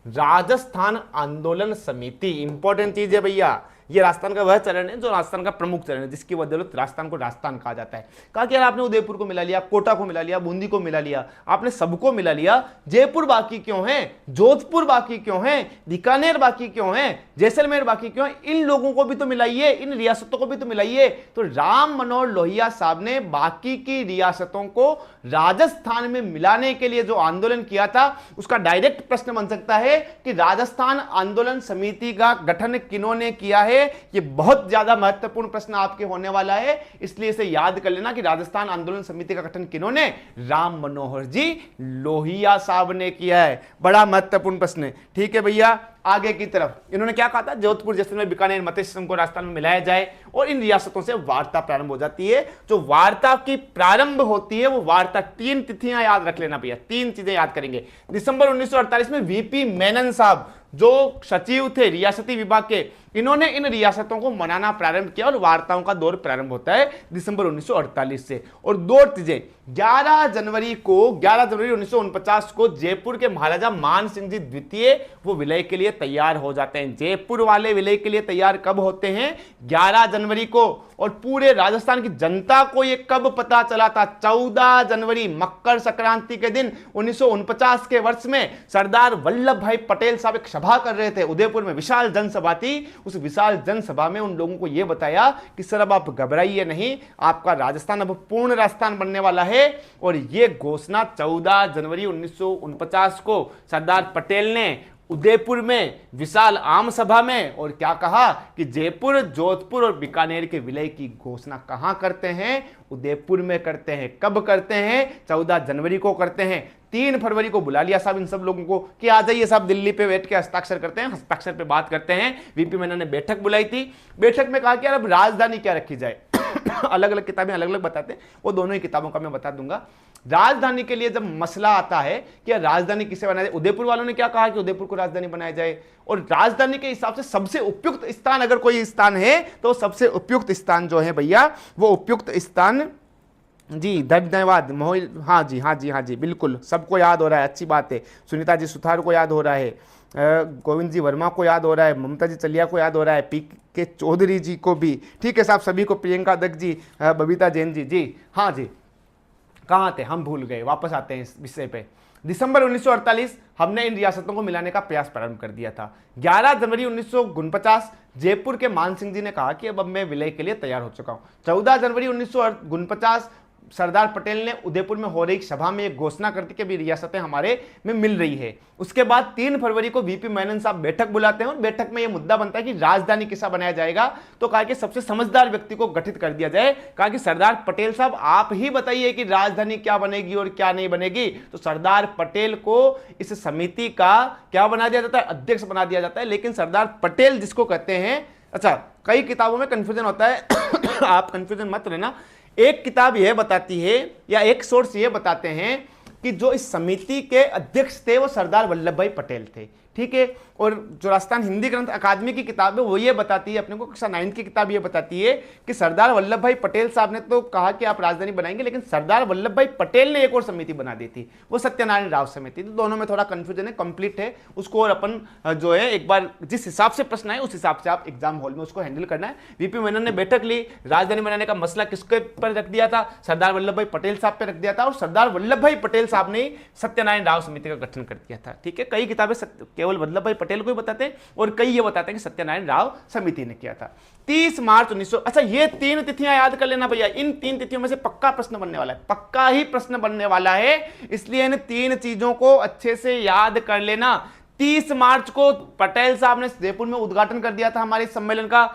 राजस्थान आंदोलन समिति। इंपॉर्टेंट चीज है भैया, ये राजस्थान का वह चरण है जो राजस्थान का प्रमुख चरण है, जिसकी बदौलत राजस्थान को राजस्थान कहा जाता है। कहा कि यार आपने उदयपुर को मिला लिया, कोटा को मिला लिया, बूंदी को मिला लिया, आपने सबको मिला लिया, जयपुर बाकी क्यों है, जोधपुर बाकी क्यों है, बीकानेर बाकी क्यों है, जैसलमेर बाकी क्यों है? इन लोगों को भी तो मिलाइए, इन रियासतों को भी तो मिलाइए। तो राम मनोहर लोहिया साहब ने बाकी की रियासतों को राजस्थान में मिलाने के लिए जो आंदोलन किया था, उसका डायरेक्ट प्रश्न बन सकता है कि राजस्थान आंदोलन समिति का गठन किन्होंने किया है? ये बहुत ज्यादा महत्वपूर्ण प्रश्न आपके होने वाला है, इसलिए इसे याद कर लेना कि राजस्थान आंदोलन समिति का गठन किन्होंने? राम मनोहर जी लोहिया साहब ने किया है। बड़ा महत्वपूर्ण प्रश्न है। ठीक है भैया, आगे की तरफ इन्होंने क्या कहा था? जोधपुर, जैसलमेर, बीकानेर, मत्स्य को राजस्थान में मिलाया जाए और इन रियासतों से वार्ता प्रारंभ हो जाती है। जो वार्ता की प्रारंभ होती है वो वार्ता, 3 तिथियां याद रख लेना भैया, 3 चीजें याद करेंगे। दिसंबर 1948 में वीपी मेनन साहब जो सचिव थे रियासती विभाग के, इन्होंने इन रियासतों को मनाना प्रारंभ किया और वार्ताओं का दौर प्रारंभ होता है दिसंबर 1948 से। और 2 चीजें, 11 जनवरी 1949 को जयपुर के महाराजा मान सिंह जी द्वितीय वो विलय के लिए तैयार हो जाते हैं। जयपुर वाले विलय के लिए तैयार कब होते हैं? 11 जनवरी को। और पूरे राजस्थान की जनता को यह कब पता चला था? 14 जनवरी मकर संक्रांति के दिन 1949 के वर्ष में सरदार वल्लभ भाई पटेल साहब एक सभा कर रहे थे उदयपुर में, विशाल जनसभा थी। उस विशाल जनसभा में उन लोगों को यह बताया कि सर अब आप घबराइए नहीं, आपका राजस्थान अब पूर्ण राजस्थान बनने वाला है। और यह घोषणा 14 जनवरी 1949 को सरदार पटेल ने उदयपुर में विशाल आम सभा में, और क्या कहा कि जयपुर, जोधपुर और बीकानेर के विलय की घोषणा कहां करते हैं? उदयपुर में करते हैं। कब करते हैं? 14 जनवरी को करते हैं। 3 फरवरी को बुला लिया साहब इन सब लोगों को कि आ जाइए साहब, दिल्ली पे बैठ के हस्ताक्षर करते हैं, हस्ताक्षर पे बात करते हैं। वीपी मेनन ने बैठक बुलाई थी। बैठक में कहा कि यार अब राजधानी क्या रखी जाए। अलग अलग किताबें अलग अलग बताते हैं, वो दोनों ही किताबों का मैं बता दूंगा। राजधानी के लिए जब मसला आता है कि राजधानी किसे बनाया जाए, उदयपुर वालों ने क्या कहा कि उदयपुर को राजधानी बनाया जाए। और राजधानी के हिसाब से सबसे उपयुक्त स्थान अगर कोई स्थान है तो सबसे उपयुक्त स्थान जो है भैया, वो उपयुक्त स्थान, जी धन्यवाद मोहित, हाँ जी बिल्कुल, सबको याद हो रहा है, अच्छी बात है। सुनीता जी सुथार को याद हो रहा है, गोविंद जी वर्मा को याद हो रहा है, ममता जी चलिया को याद हो रहा है, पी के चौधरी जी को भी। ठीक है साहब, सभी को, प्रियंका दत्त जी, बबीता जैन जी, जी हाँ जी, कहाँ थे हम, भूल गए, वापस आते हैं इस विषय पे। दिसंबर 1948 हमने इन रियासतों को मिलाने का प्रयास प्रारंभ कर दिया था। 11 जनवरी 1949 जयपुर के मान सिंह जी ने कहा कि अब मैं विलय के लिए तैयार हो चुका हूं। 14 जनवरी 1949 सरदार पटेल ने उदयपुर में हो रही सभा में एक घोषणा करती कि अभी रियासतें हमारे में मिल रही है। उसके बाद 3 फरवरी को वीपी मेनन साहब बैठक बुलाते हैं और बैठक में यह मुद्दा बनता है कि राजधानी किसा बनाया जाएगा। तो कहा कि सबसे समझदार व्यक्ति को गठित कर दिया जाए। कहा कि सरदार पटेल साहब आप ही बताइए कि राजधानी क्या बनेगी और क्या नहीं बनेगी। तो सरदार पटेल को इस समिति का क्या बना दिया जाता है? अध्यक्ष बना दिया जाता है। लेकिन सरदार पटेल जिसको कहते हैं, अच्छा कई किताबों में कंफ्यूजन होता है आप कंफ्यूजन मत लेना। एक किताब यह बताती है या एक सोर्स यह बताते हैं कि जो इस समिति के अध्यक्ष थे वो सरदार वल्लभ भाई पटेल थे। ठीक है। और जो राजस्थान हिंदी ग्रंथ अकादमी की किताब है वो ये बताती है अपने को, कक्षा 9 की किताब ये बताती है कि सरदार वल्लभ भाई पटेल साहब ने तो कहा कि आप राजधानी बनाएंगे, लेकिन सरदार वल्लभ भाई पटेल ने एक और समिति बना दी थी, वो सत्यनारायण राव समिति। तो दोनों में थोड़ा कंफ्यूजन है, कंप्लीट है उसको, और अपन जो है एक बार जिस हिसाब से प्रश्न आए उस हिसाब से आप एग्जाम हॉल में उसको हैंडल करना है। वीपी मेनन ने बैठक ली, राजधानी बनाने का मसला किसके पर रख दिया था, सरदार वल्लभ भाई पटेल साहब पे रख दिया था, और सरदार वल्लभ भाई पटेल साहब ने सत्यनारायण राव समिति का गठन कर दिया था। ठीक है, कई किताबें केवल वल्लभ भाई पटेल को ही बताते हैं और कई ये बताते हैं कि सत्यनारायण राव समिति ने किया था। 30 मार्च 1900। अच्छा, ये 3 तिथियां याद कर लेना भैया, इन 3 तिथियों में से पक्का प्रश्न बनने वाला है, पक्का ही प्रश्न बनने वाला है, इसलिए इन 3 चीजों को अच्छे से याद कर लेना। 30 मार्च को पटेल साहब ने जयपुर में उद्घाटन कर दिया था हमारे सम्मेलन का।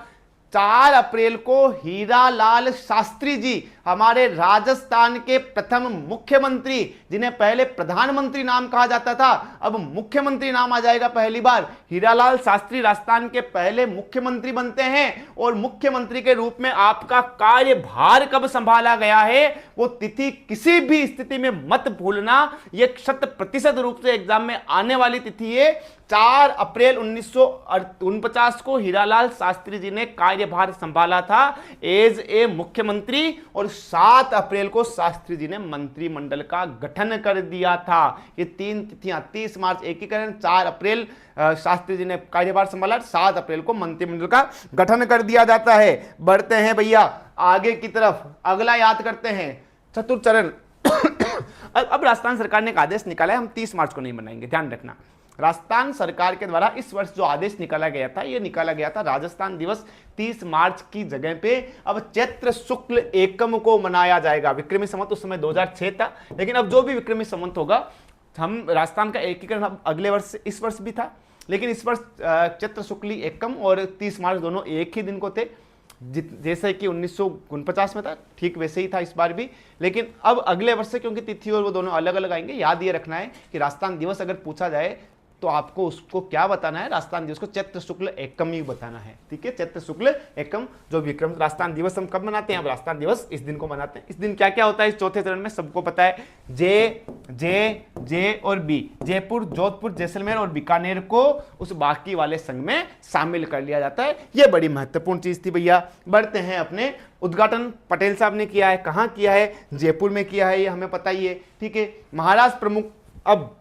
4 अप्रैल को हीरालाल शास्त्री जी, हमारे राजस्थान के प्रथम मुख्यमंत्री, जिन्हें पहले प्रधानमंत्री नाम कहा जाता था, अब मुख्यमंत्री नाम आ जाएगा पहली बार। हीरालाल शास्त्री राजस्थान के पहले मुख्यमंत्री बनते हैं, और मुख्यमंत्री के रूप में आपका कार्यभार कब संभाला गया है वो तिथि किसी भी स्थिति में मत भूलना, यह 100% रूप से एग्जाम में आने वाली तिथि है। 4 अप्रैल 1949 को हीरालाल शास्त्री जी ने कार्यभार संभाला था एज ए मुख्यमंत्री, और 7 अप्रैल को शास्त्री जी ने मंत्रिमंडल का गठन कर दिया था। ये 3 तिथियां, 30 मार्च एकीकरण, 4 अप्रैल शास्त्री जी ने कार्यभार संभाला, 7 अप्रैल को मंत्रिमंडल का गठन कर दिया जाता है। बढ़ते हैं भैया आगे की तरफ, अगला याद करते हैं चतुर्थ चरण। अब राजस्थान सरकार ने एक आदेश निकाला है, हम 30 मार्च को नहीं मनाएंगे, ध्यान रखना। राजस्थान सरकार के द्वारा इस वर्ष जो आदेश निकाला गया था, यह निकाला गया था राजस्थान दिवस 30 मार्च की जगह पे अब चैत्र शुक्ल एकम को मनाया जाएगा। विक्रमी संवत उस समय 2006 था, लेकिन अब जो भी विक्रमी संवत होगा, हम राजस्थान का एकीकरण अब अगले वर्ष, इस वर्ष भी था, लेकिन इस वर्ष चैत्र शुक्ली एकम और 30 मार्च दोनों एक ही दिन को थे, जैसे कि 1949 में था, ठीक वैसे ही था इस बार भी। लेकिन अब अगले वर्ष से क्योंकि तिथि और वो दोनों अलग अलग आएंगे, याद ये रखना है कि राजस्थान दिवस अगर पूछा जाए तो आपको उसको क्या बताना है, राजस्थान दिवस को चैत्र शुक्ल एकम ही बताना है। ठीक है, चैत्र शुक्ल एकम जो विक्रम। राजस्थान दिवस हम कब मनाते हैं, अब राजस्थान दिवस इस दिन को मनाते हैं। इस दिन क्या क्या होता है इस चौथे चरण में सबको पता है, जे और बी, जयपुर, जोधपुर, जैसलमेर और बीकानेर को उस बाकी वाले संघ में शामिल कर लिया जाता है। यह बड़ी महत्वपूर्ण चीज थी भैया। बढ़ते हैं अपने उद्घाटन पटेल साहब ने किया है, कहां किया है, जयपुर में किया है, ये हमें पता ही है। ठीक है, महाराष्ट्र प्रमुख, अब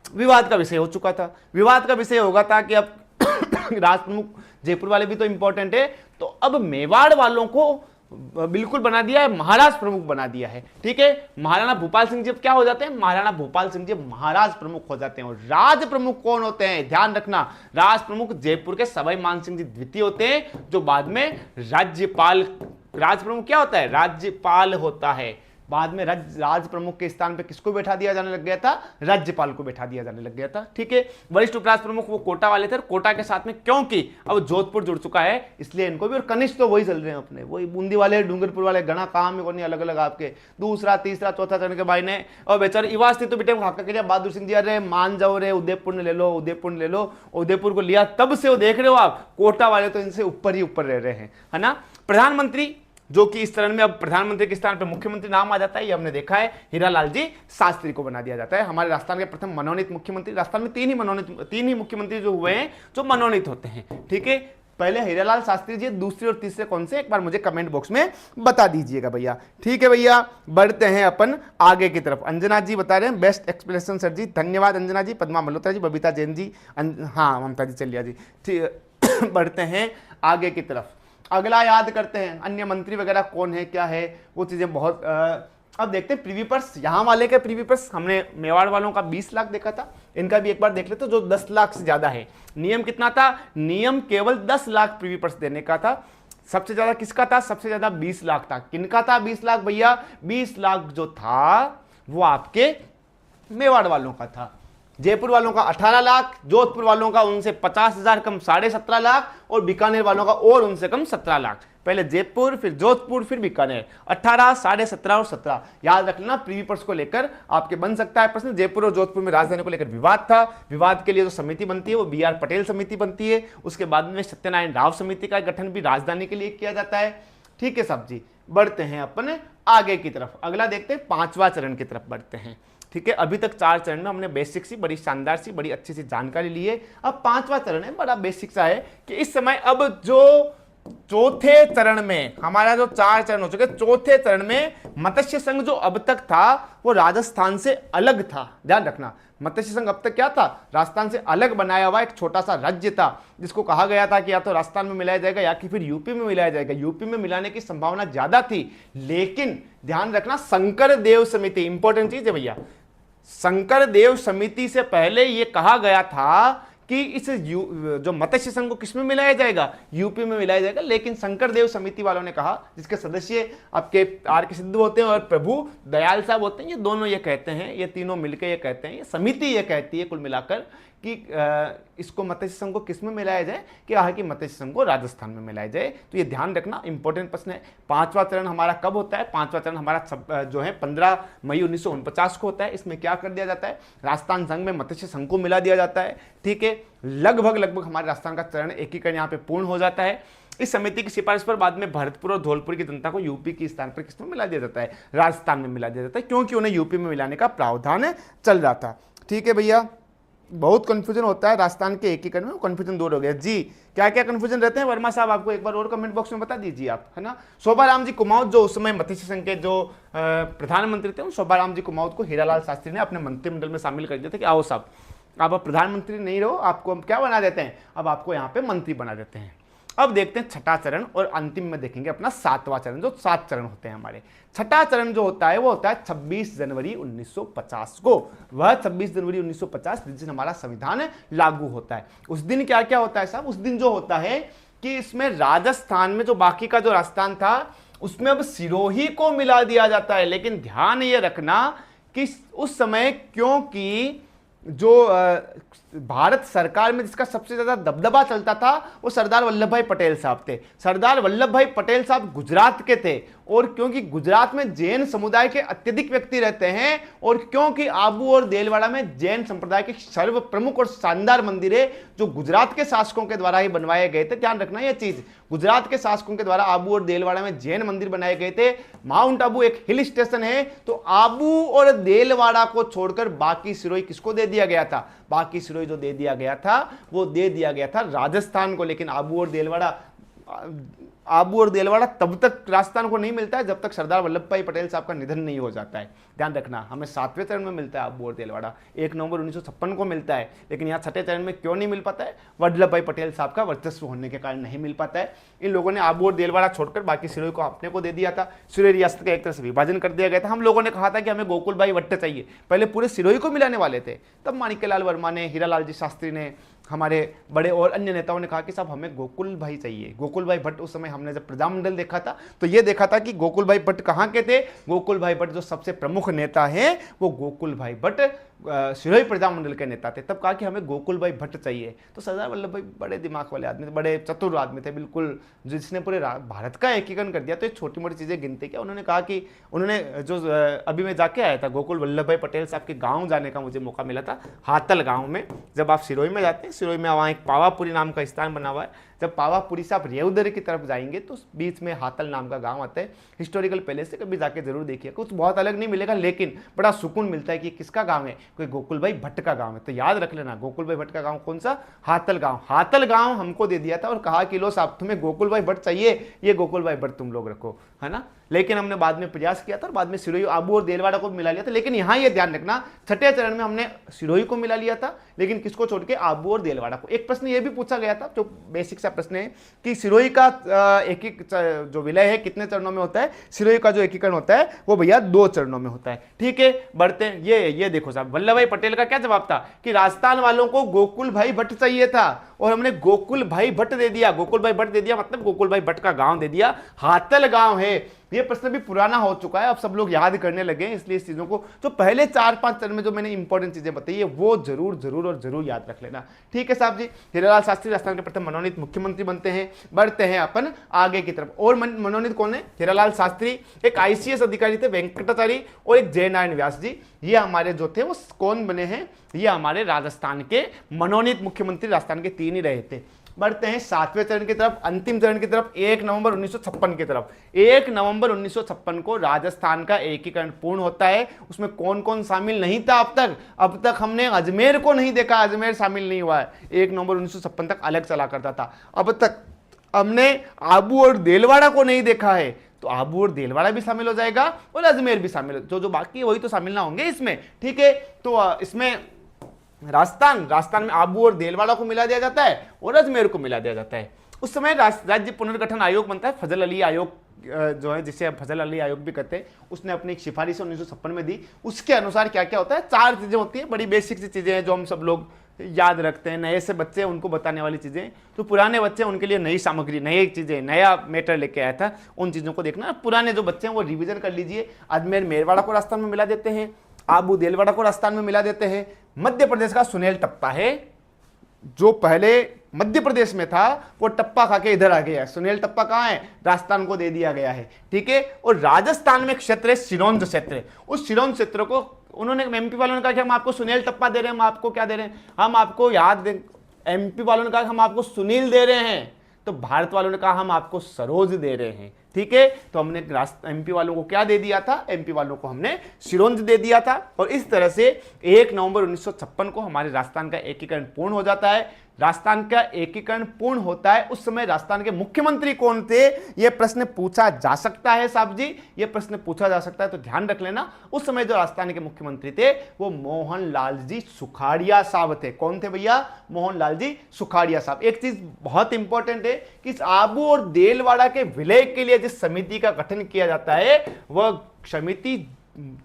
विवाद का विषय हो चुका था, विवाद का विषय होगा था कि अब राष्ट्र प्रमुख जयपुर वाले भी तो इंपॉर्टेंट है, तो अब मेवाड़ वालों को बिल्कुल बना दिया है, महाराष्ट्र प्रमुख बना दिया है। ठीक है, महाराणा भूपाल सिंह जी क्या हो जाते हैं, महाराणा भूपाल सिंह जी महाराज प्रमुख हो जाते हैं। और राज प्रमुख कौन होते हैं, ध्यान रखना, राज प्रमुख जयपुर के सवाई मानसिंह जी द्वितीय होते हैं, जो बाद में राज्यपाल, राज प्रमुख क्या होता है, राज्यपाल होता है। बाद में राज प्रमुख के स्थान पे किसको बैठा दिया जाने लग गया था, राज्यपाल को बैठा दिया जाने लग गया था। ठीक है, वरिष्ठ उपराष्ट्र प्रमुख वो कोटा वाले थे, कोटा के साथ में क्योंकि अब जोधपुर जुड़ चुका है इसलिए इनको भी, और कनिष्ठ तो वही चल रहे हैं अपने, वही बूंदी वाले, डूंगरपुर वाले, गणा काम में कोई अलग अलग आपके दूसरा तीसरा चौथा चरण के भाई ने। और बेचारे इवास थी तो बेटे खाका के बहादुर सिंह जी, अरे मान जाओ रे, उदयपुर ने ले लो, उदयपुर ने ले लो, उदयपुर को लिया तब से वो देख रहे हो आप, कोटा वाले तो इनसे ऊपर ही ऊपर रह रहे हैं, है ना। प्रधानमंत्री जो कि इस चरण में अब प्रधानमंत्री के स्थान पर मुख्यमंत्री नाम आ जाता है, ये हमने देखा है, हीरालाल जी शास्त्री को बना दिया जाता है। हमारे राजस्थान के प्रथम मनोनीत मुख्यमंत्री, राजस्थान में 3 ही मुख्यमंत्री जो हुए हैं जो मनोनीत होते हैं। ठीक है, पहले हीरालाल शास्त्री जी, दूसरे और तीसरे कौन से, एक बार मुझे कमेंट बॉक्स में बता दीजिएगा भैया। ठीक है भैया, बढ़ते हैं अपन आगे की तरफ। अंजना जी बता रहे हैं बेस्ट एक्सप्लेनेशन सर जी, धन्यवाद अंजना जी। पद्मा मल्होत्रा जी, बबीता जैन जी, हाँ ममता जी चलिया जी। ठीक, बढ़ते हैं आगे की तरफ। अगला याद करते हैं, अन्य मंत्री वगैरह कौन है क्या है वो चीजें बहुत। अब देखते हैं प्रीवी पर्स, यहाँ वाले के प्रीवी पर्स, हमने मेवाड़ वालों का 20 लाख देखा था, इनका भी एक बार देख लेते जो 10 लाख से ज्यादा है। नियम कितना था, नियम केवल 10 लाख प्रीवी पर्स देने का था। सबसे ज्यादा किसका था, सबसे ज्यादा 20 लाख था। किनका था 20 लाख भैया, 20 लाख जो था वो आपके मेवाड़ वालों का था। जयपुर वालों का 18 लाख, जोधपुर वालों का उनसे 50,000 कम 17.5 लाख, और बीकानेर वालों का और उनसे कम 17 लाख। पहले जयपुर, फिर जोधपुर, फिर बीकानेर, 18, 17.5 और 17। याद रखना प्रीवी पर्स को लेकर आपके बन सकता है प्रश्न। जयपुर और जोधपुर में राजधानी को लेकर विवाद था, विवाद के लिए जो समिति बनती है वो BR पटेल समिति बनती है। उसके बाद में सत्यनारायण राव समिति का गठन भी राजधानी के लिए किया जाता है। ठीक है साहब जी, बढ़ते हैं अपन आगे की तरफ। अगला देखते हैं 5वां चरण की तरफ बढ़ते हैं। ठीक है, अभी तक 4 चरण में हमने बेसिक सी, बड़ी शानदार सी, बड़ी अच्छी सी जानकारी ली है। अब 5वां चरण है, बड़ा बेसिक सा है कि इस समय अब जो चौथे चरण में, हमारा जो 4 चरण हो चुके, चौथे चरण में मत्स्य संघ जो अब तक था वो राजस्थान से अलग था। ध्यान रखना, मत्स्य संघ अब तक क्या था, राजस्थान से अलग बनाया हुआ एक छोटा सा राज्य था, जिसको कहा गया था कि या तो राजस्थान में मिलाया जाएगा या कि फिर यूपी में मिलाया जाएगा। यूपी में मिलाने की संभावना ज्यादा थी, लेकिन ध्यान रखना शंकर देव समिति, इंपॉर्टेंट चीज है भैया, शंकर देव समिति से पहले यह कहा गया था कि इस जो मत्स्य संघ को किसमें मिलाया जाएगा, यूपी में मिलाया जाएगा। लेकिन शंकर देव समिति वालों ने कहा, जिसके सदस्य आपके आर के सिद्धू होते हैं और प्रभु दयाल साहब होते हैं, ये दोनों ये कहते हैं, ये तीनों मिलकर ये कहते हैं, ये समिति ये कहती है कुल मिलाकर कि इसको मत्स्य संघ को किस में मिलाया जाए, कि कहा कि मत्स्य संघ को राजस्थान में मिलाया जाए। तो ये ध्यान रखना, इंपॉर्टेंट प्रश्न है। 5वां चरण हमारा कब होता है, 5वां चरण हमारा जो है 15 मई 1949 को होता है। इसमें क्या कर दिया जाता है, राजस्थान संघ में मत्स्य संघ को मिला दिया जाता है। ठीक है, लगभग हमारे राजस्थान का चरण एकीकरण यहाँ पे पूर्ण हो जाता है। इस समिति की सिफारिश पर बाद में भरतपुर और धौलपुर की जनता को यूपी के स्थान पर किसमें मिला दिया जाता है, राजस्थान में मिला दिया जाता है, क्योंकि उन्हें यूपी में मिलाने का प्रावधान चल रहा था। ठीक है भैया, बहुत कंफ्यूजन होता है राजस्थान के एकीकरण में, कंफ्यूजन दूर हो गया जी। क्या क्या कंफ्यूजन रहते हैं वर्मा साहब, आपको एक बार और कमेंट बॉक्स में बता दीजिए आप, है ना। शोभाराम जी कुमाऊत जो उस समय मत्स्य संघ के जो प्रधानमंत्री थे, उन शोभाराम जी कुमाऊत को हीरालाल शास्त्री ने अपने मंत्रिमंडल में शामिल कर दिया था कि आओ साहब, आप अब प्रधानमंत्री नहीं रहो, आपको हम क्या बना देते हैं, अब आपको यहाँ पे मंत्री बना देते हैं। अब देखते हैं छठा चरण, और अंतिम में देखेंगे अपना 7वां चरण, जो 7 चरण होते हैं हमारे। छठा चरण जो होता है वो होता है 26 जनवरी 1950 को। वह 26 जनवरी 1950 जिस दिन हमारा संविधान लागू होता है। उस दिन क्या क्या होता है साहब, उस दिन जो होता है कि इसमें राजस्थान में जो बाकी का जो राजस्थान था उसमें अब सिरोही को मिला दिया जाता है। लेकिन ध्यान ये रखना कि उस समय, क्योंकि जो भारत सरकार में जिसका सबसे ज्यादा दबदबा चलता था वो सरदार वल्लभ भाई पटेल साहब थे। सरदार वल्लभ भाई पटेल साहब गुजरात के थे, और क्योंकि गुजरात में जैन समुदाय के अत्यधिक व्यक्ति रहते हैं, और क्योंकि आबू और देलवाड़ा में जैन संप्रदाय के सर्व प्रमुख और शानदार मंदिर है जो गुजरात के शासकों के द्वारा ही बनवाए गए थे। ध्यान रखना यह चीज, गुजरात के शासकों के द्वारा आबू और देलवाड़ा में जैन मंदिर बनाए गए थे। माउंट आबू एक हिल स्टेशन है, तो आबू और देलवाड़ा को छोड़कर बाकी सिरोही किसको दे दिया गया था, बाकी सिरोही जो दे दिया गया था वो दे दिया गया था राजस्थान को। लेकिन आबू और देलवाड़ा तब तक राजस्थान को नहीं मिलता है जब तक सरदार वल्लभ भाई पटेल साहब का निधन नहीं हो जाता है। ध्यान रखना, हमें 7वें चरण में मिलता है आबू और देलवाड़ा, 1 नवंबर 1956 को मिलता है। लेकिन यहाँ 6ठे चरण में क्यों नहीं मिल पाता है, वल्लभ भाई पटेल साहब का वर्चस्व होने के कारण नहीं मिल पाता है। इन लोगों ने आबू और देलवाड़ा छोड़कर बाकी सिरोही को अपने को दे दिया था। सिरोही रियासत का एक तरह से विभाजन कर दिया गया था। हम लोगों ने कहा था कि हमें गोकुल भाई भट्ट चाहिए, पहले पूरे सिरोही को मिलाने वाले थे। तब माणिक्यलाल वर्मा ने, हीरालाल जी शास्त्री ने, हमारे बड़े और अन्य नेताओं ने कहा कि साहब हमें गोकुल भाई चाहिए। गोकुल भाई भट्ट, उस समय हमने जब प्रजामंडल देखा था तो ये देखा था कि गोकुल भाई भट्ट कहाँ के थे, गोकुल भाई भट्ट जो सबसे प्रमुख नेता हैं वो गोकुल भाई भट्ट सिरोही प्रजामंडल के नेता थे। तब कहा कि हमें गोकुल भाई भट्ट चाहिए। तो सरदार वल्लभ भाई बड़े दिमाग वाले आदमी थे, बड़े चतुर आदमी थे बिल्कुल, जिसने पूरे भारत का एकीकरण कर दिया। तो ये छोटी मोटी चीजें गिनते क्या, उन्होंने कहा कि उन्होंने जो अभी मैं जाके आया था गोकुल वल्लभ भाई पटेल साहब के गाँव जाने का मुझे मौका मिला था, हातल गाँव में। जब आप सिरोही में जाते हैं, सिरोही में वहाँ एक पावापुरी नाम का स्थान बना हुआ है। जब पावापुरी से आप रेवदर की तरफ जाएंगे तो बीच में हातल नाम का गांव आता है, हिस्टोरिकल पैलेस से, कभी जाके जरूर देखिए। कुछ बहुत अलग नहीं मिलेगा लेकिन बड़ा सुकून मिलता है कि किसका गांव है, कोई गोकुल भाई भट्ट का गांव है। तो याद रख लेना, गोकुल भाई भट्ट का गांव कौन सा, हातल गांव। हातल गांव हमको दे दिया था और कहा कि लो साहब तुम्हें गोकुल भाई भट्ट चाहिए, ये गोकुल भाई भट्ट तुम लोग रखो, है ना। लेकिन हमने बाद में प्रयास किया था और बाद में सिरोही, आबू और देलवाड़ा को मिला लिया था। लेकिन यहाँ ये ध्यान रखना, छठे चरण में हमने सिरोही को मिला लिया था, लेकिन किसको छोड़ के, आबू और देलवाड़ा को। एक प्रश्न ये भी पूछा गया था जो बेसिक सा प्रश्न है कि सिरोही का जो विलय है कितने चरणों में होता है। सिरोही का जो एकीकरण होता है वो भैया 2 चरणों में होता है। ठीक है, बढ़ते हैं। ये देखो साहब, वल्लभ भाई पटेल का क्या जवाब था कि राजस्थान वालों को गोकुल भाई भट्ट चाहिए था और हमने गोकुल भाई भट्ट दे दिया। गोकुल भाई भट्ट दे दिया मतलब गोकुल भाई भट्ट का गांव दे दिया, हातल गांव है। ये प्रश्न भी पुराना हो चुका है, अब सब लोग याद करने लगे हैं, इसलिए इस चीजों को जो पहले 4-5 चरण में जो मैंने इंपॉर्टेंट चीजें बताई है वो जरूर याद रख लेना। ठीक है साहब जी। हीरालाल शास्त्री राजस्थान के प्रथम मनोनीत मुख्यमंत्री बनते हैं। बढ़ते हैं अपन आगे की तरफ। और मनोनीत कौन है, हीरालाल शास्त्री, एक ICS अधिकारी थे वेंकटाचारी, और एक जयनारायण व्यास जी। ये हमारे जो थे वो कौन बने हैं, ये हमारे राजस्थान के मनोनीत मुख्यमंत्री, राजस्थान के 3 ही रहे थे। बढ़ते हैं 7वें चरण की तरफ, अंतिम चरण की तरफ, 1 नवंबर 1956 की तरफ। 1 नवंबर 1956 को राजस्थान का एकीकरण पूर्ण होता है। उसमें कौन कौन शामिल नहीं था अब तक हमने अजमेर को नहीं देखा, अजमेर शामिल नहीं हुआ है। 1 नवंबर 1956 तक अलग चला करता था। अब तक हमने आबू और देलवाड़ा को नहीं देखा है, तो आबू और देलवाड़ा भी शामिल हो जाएगा और अजमेर भी शामिल, जो बाकी है वही तो शामिल ना होंगे इसमें, ठीक है। तो इसमें राजस्थान में आबू और देलवाड़ा को मिला दिया जाता है और अजमेर को मिला दिया जाता है। उस समय राज्य पुनर्गठन आयोग बनता है, फजल अली आयोग जो है, जिसे फजल अली आयोग भी कहते हैं, उसने अपनी एक सिफारिश 1956 में दी। उसके अनुसार क्या क्या होता है, 4 चीजें होती हैं, बड़ी बेसिक सी चीजें हैं जो हम सब लोग याद रखते हैं। नए से बच्चे उनको बताने वाली चीजें, तो पुराने बच्चे उनके लिए नई सामग्री, नई चीजें, नया मैटर लेके आया था, उन चीजों को देखना। पुराने जो बच्चे हैं वो रिवीजन कर लीजिए। अजमेर मेरवाड़ा को राजस्थान में मिला देते हैं, आबू देलवाड़ा को राजस्थान में मिला देते हैं। मध्य प्रदेश का सुनेल टप्पा है, जो पहले मध्य प्रदेश में था वो टप्पा खा के इधर आ गया है। सुनेल टप्पा कहाँ है, राजस्थान को दे दिया गया है, ठीक है। और राजस्थान में एक क्षेत्र है सिरोंज क्षेत्र, उस सिरोंज क्षेत्र को उन्होंने, एमपी वालों ने कहा कि हम आपको सुनील टप्पा दे रहे हैं, हम आपको क्या दे रहे हैं, हम आपको एमपी वालों ने कहा हम आपको सुनील दे रहे हैं, तो भारत वालों ने कहा हम आपको सरोज दे रहे हैं, ठीक है। तो हमने एमपी वालों को क्या दे दिया था, एमपी वालों को हमने सिरोंज दे दिया था। और इस तरह से 1 नवंबर 1956 को हमारे राजस्थान का एकीकरण पूर्ण हो जाता है। राजस्थान का एकीकरण पूर्ण होता है, उस समय राजस्थान के मुख्यमंत्री कौन थे, यह प्रश्न पूछा जा सकता है साहब जी, यह प्रश्न पूछा जा सकता है, तो ध्यान रख लेना। उस समय जो राजस्थान के मुख्यमंत्री थे वो मोहनलाल जी सुखाड़िया साहब थे। कौन थे भैया, मोहनलाल जी सुखाड़िया साहब। एक चीज बहुत इंपॉर्टेंट है कि इस आबू और देलवाड़ा के विलय के लिए जिस समिति का गठन किया जाता है वह समिति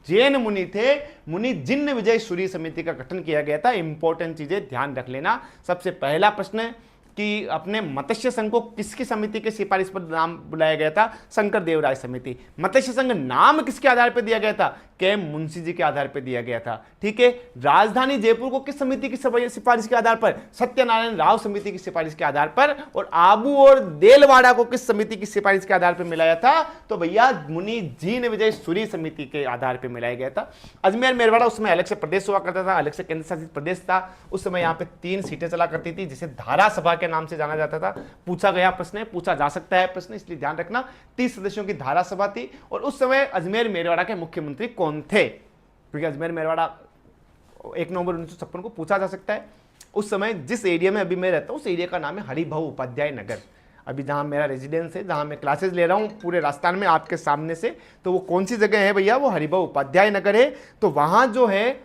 जैन मुनि थे, मुनि जिन्न विजय सूरी समिति का गठन किया गया था। इंपॉर्टेंट चीजें ध्यान रख लेना। सबसे पहला प्रश्न कि अपने मत्स्य संघ को किसकी समिति के सिफारिश पर नाम बुलाया गया था, शंकर देवराय समिति। मत्स्य संघ नाम किसके आधार पर दिया गया था, के मुंशी जी के आधार पर दिया गया था, ठीक है। राजधानी जयपुर को किस समिति की सिफारिश के आधार पर, सत्यनारायण राव समिति की सिफारिश के आधार पर। और आबू और देलवाड़ा को किस समिति की सिफारिश के आधार पर मिलाया था, तो भैया मुनि जीन विजय सूरी समिति के आधार पर मिलाया गया था। अजमेर मेरवाड़ा उस समय अलग से प्रदेश हुआ करता था, अलग से केंद्र शासित प्रदेश था। उस समय यहाँ पे 3 सीटें चला करती थी, जिसे धारा सभा के नाम से जाना जाता था। पूछा गया प्रश्न है, पूछा जा सकता है प्रश्न, इसलिए ध्यान रखना। 30 सदस्यों की धारा सभा थी। और उस समय अजमेर मेरवाड़ा के मुख्यमंत्री कौन थे, क्योंकि अजमेर मेरवाड़ा 1 नवंबर 1956 को पूछा जा सकता है। उस समय जिस एरिया में अभी मैं रहता हूँ उस एरिया का नाम है हरिभाऊ उपाध्याय नगर। अभी जहाँ मेरा रेजिडेंस है, जहाँ मैं क्लासेस ले रहा हूँ पूरे राजस्थान में आपके सामने से, तो वो कौन सी जगह है भैया, वो हरिभाऊ उपाध्याय नगर है। तो वहाँ जो है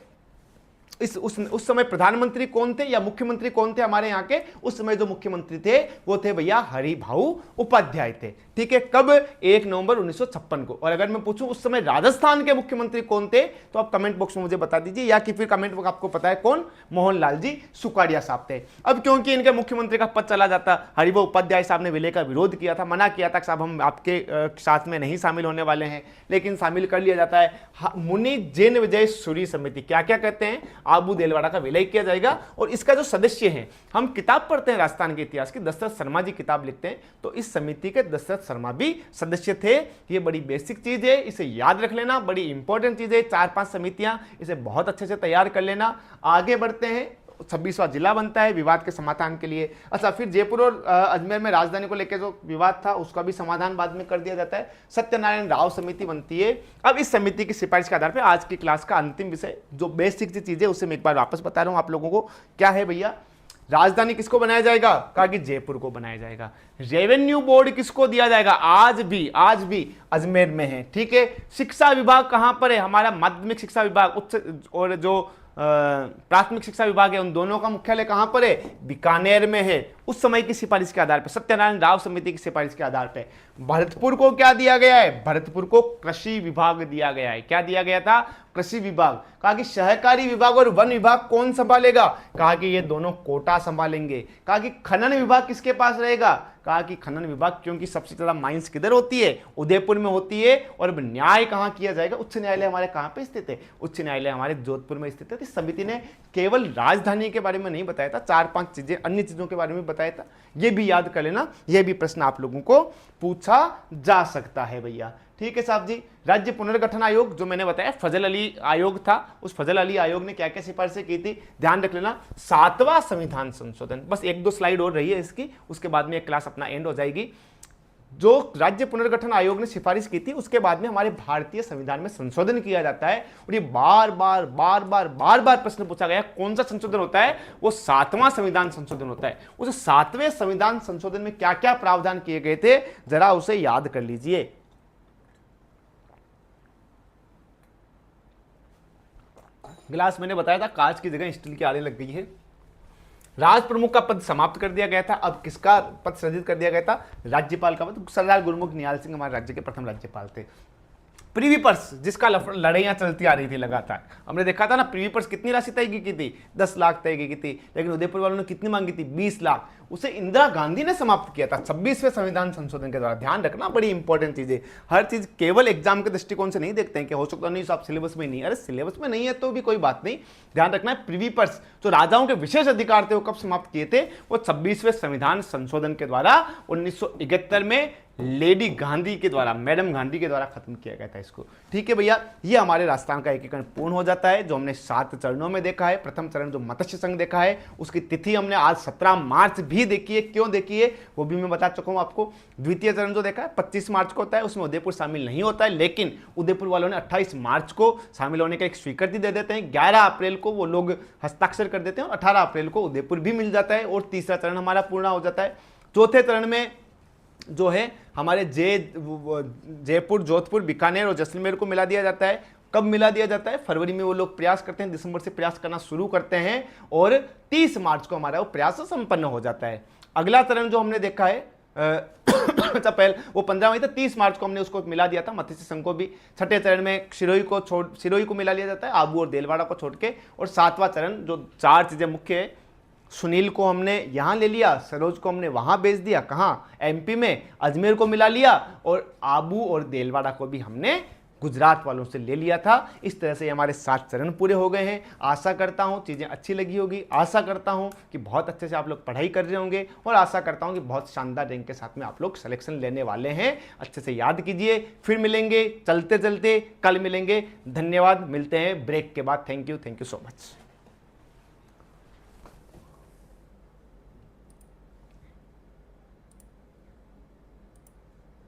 उस समय प्रधानमंत्री कौन थे या मुख्यमंत्री कौन थे हमारे यहाँ के, उस समय जो मुख्यमंत्री थे वो थे भैया हरिभाऊ उपाध्याय थे, ठीक है। कब, 1 नवंबर 1956 को। और अगर मैं पूछूं उस समय राजस्थान के मुख्यमंत्री कौन थे, तो आप कमेंट बॉक्स में मुझे बता दीजिए, या कि फिर कमेंट बॉक्स आपको पता है कौन, मोहनलाल जी सुखाड़िया साहब थे। अब क्योंकि इनके मुख्यमंत्री का पद चला जाता, हरिभाऊ उपाध्याय साहब ने विलय का विरोध किया था, मना किया था साहब हम आपके साथ में नहीं शामिल होने वाले हैं, लेकिन शामिल कर लिया जाता है। मुनि जैन विजय सूरी समिति क्या क्या कहते हैं, आबू देलवाड़ा का विलय किया जाएगा। और इसका जो सदस्य हैं, हम किताब पढ़ते हैं राजस्थान के इतिहास की, दशरथ शर्मा जी किताब लिखते हैं, तो इस समिति के दशरथ शर्मा भी सदस्य थे। ये बड़ी बेसिक चीज है, इसे याद रख लेना, बड़ी इंपॉर्टेंट चीज है। 4-5 समितियां, इसे बहुत अच्छे से तैयार कर लेना। आगे बढ़ते हैं, 26वां जिला बनता है विवाद के समाधान के लिए। अच्छा, फिर जयपुर और अजमेर में राजधानी को लेकर जो विवाद था उसका भी समाधान बाद में कर दिया जाता है। सत्यनारायण राव समिति बनती है। अब इस समिति की सिफारिश के आधार पर आज की क्लास का अंतिम विषय, जो बेसिक सी चीज है उसे मैं एक बार वापस बता रहा हूं आप लोगों को, क्या है भैया। राजधानी किसको बनाया जाएगा, कहा कि जयपुर को बनाया जाएगा। रेवेन्यू बोर्ड किसको दिया जाएगा, आज भी अजमेर में है, ठीक है। शिक्षा विभाग कहां पर है, हमारा माध्यमिक शिक्षा विभाग, उच्च और जो प्राथमिक शिक्षा विभाग है, उन दोनों का मुख्यालय कहां पर है, बीकानेर में है। उस समय की सिफारिश के आधार पर, सत्यनारायण राव समिति की सिफारिश के आधार पर भरतपुर को क्या दिया गया है, भरतपुर को कृषि विभाग दिया गया है। क्या दिया गया था, कृषि विभाग। कहा कि सहकारी विभाग और वन विभाग कौन संभालेगा, कहा कि ये दोनों कोटा संभालेंगे। कहा कि खनन विभाग किसके पास रहेगा, कहा कि खनन विभाग, क्योंकि सबसे ज्यादा माइंस किधर होती है, उदयपुर में होती है। और न्याय कहां किया जाएगा, उच्च न्यायालय हमारे कहां पे स्थित है, उच्च न्यायालय हमारे जोधपुर में स्थित है। इस समिति ने केवल राजधानी के बारे में नहीं बताया था, 4-5 चीजें अन्य चीजों के बारे में बताया था। ये भी याद कर लेना, ये भी प्रश्न आप लोगों को पूछा जा सकता है भैया, ठीक है साहब जी। राज्य पुनर्गठन आयोग जो मैंने बताया फजल अली आयोग था, उस फजल अली आयोग ने क्या क्या सिफारिशें की थी, ध्यान रख लेना। 7वां संविधान संशोधन, बस 1-2 स्लाइड और रही है इसकी, उसके बाद में एक क्लास अपना एंड हो जाएगी। जो राज्य पुनर्गठन आयोग ने सिफारिश की थी उसके बाद में हमारे भारतीय संविधान में संशोधन किया जाता है, और ये बार बार प्रश्न पूछा गया कौन सा संशोधन होता है, वो 7वां संविधान संशोधन होता है। उस 7वें संविधान संशोधन में क्या क्या प्रावधान किए गए थे जरा उसे याद कर लीजिए। गिलास मैंने बताया था कांच की जगह स्टील की आने लग गई है। राज प्रमुख का पद समाप्त कर दिया गया था, अब किसका पद सृजित कर दिया गया था, राज्यपाल का पद। सरदार गुरुमुख निहाल सिंह हमारे राज्य के प्रथम राज्यपाल थे। प्रीवी पर्स जिसका लड़ाइयां चलती आ रही थी लगातार, हमने देखा था ना प्रीवी पर्स कितनी राशि तय की थी, 10 लाख तय की थी, लेकिन उदयपुर वालों ने कितनी मांगी थी, 20 लाख। उसे इंदिरा गांधी ने समाप्त किया था 26वें संविधान संशोधन के द्वारा। ध्यान रखना, बड़ी इंपॉर्टेंट चीज है। हर चीज केवल एग्जाम के दृष्टिकोण से नहीं देखते हैं कि हो सकता नहीं आप सिलेबस में नहीं, अरे सिलेबस में नहीं है तो भी कोई बात नहीं, ध्यान रखना है। प्रीवी पर्स जो राजाओं के विशेष अधिकार थे वो कब समाप्त किए थे, वो 26वें संविधान संशोधन के द्वारा 1971 में लेडी गांधी के द्वारा, मैडम गांधी के द्वारा खत्म किया गया था इसको। ठीक है भैया, ये हमारे राजस्थान का एकीकरण पूर्ण हो जाता है जो हमने 7 चरणों में देखा है। प्रथम चरण जो मत्स्य संघ देखा है उसकी तिथि हमने आज 17 मार्च भी देखी है, क्यों देखी है वो भी मैं बता चुका हूं आपको। द्वितीय चरण जो देखा है 25 मार्च को होता है, उसमें उदयपुर शामिल नहीं होता है, लेकिन उदयपुर वालों ने 28 मार्च को शामिल होने का एक स्वीकृति दे देते हैं। 11 अप्रैल को वो लोग हस्ताक्षर कर देते हैं और 18 अप्रैल को उदयपुर भी मिल जाता है और तीसरा चरण हमारा पूर्ण हो जाता है। चौथे चरण में जो है हमारे जयपुर, जोधपुर, बीकानेर और जैसलमेर को मिला दिया जाता है। कब मिला दिया जाता है, फरवरी में वो लोग प्रयास करते हैं, दिसंबर से प्रयास करना शुरू करते हैं और 30 मार्च को हमारा वो प्रयास संपन्न हो जाता है। अगला चरण जो हमने देखा है अच्छा पहले वो 15 मई था, 30 मार्च को हमने उसको मिला दिया था, मत्स्य संघ को भी। छठे चरण में सिरोही को मिला लिया जाता है, आबू और देलवाड़ा को छोड़ के। और 7वां चरण जो 4 चीजें मुख्य है, सुनील को हमने यहां ले लिया, सरोज को हमने वहां भेज दिया, कहां, एमपी में, अजमेर को मिला लिया, और आबू और देलवाड़ा को भी हमने गुजरात वालों से ले लिया था। इस तरह से हमारे 7 चरण पूरे हो गए हैं। आशा करता हूं चीजें अच्छी लगी होगी, आशा करता हूं कि बहुत अच्छे से आप लोग पढ़ाई कर रहे होंगे, और आशा करता हूं कि बहुत शानदार रैंक के साथ में आप लोग सिलेक्शन लेने वाले हैं। अच्छे से याद कीजिए, फिर मिलेंगे चलते चलते, कल मिलेंगे। धन्यवाद, मिलते हैं ब्रेक के बाद। Thank you so much.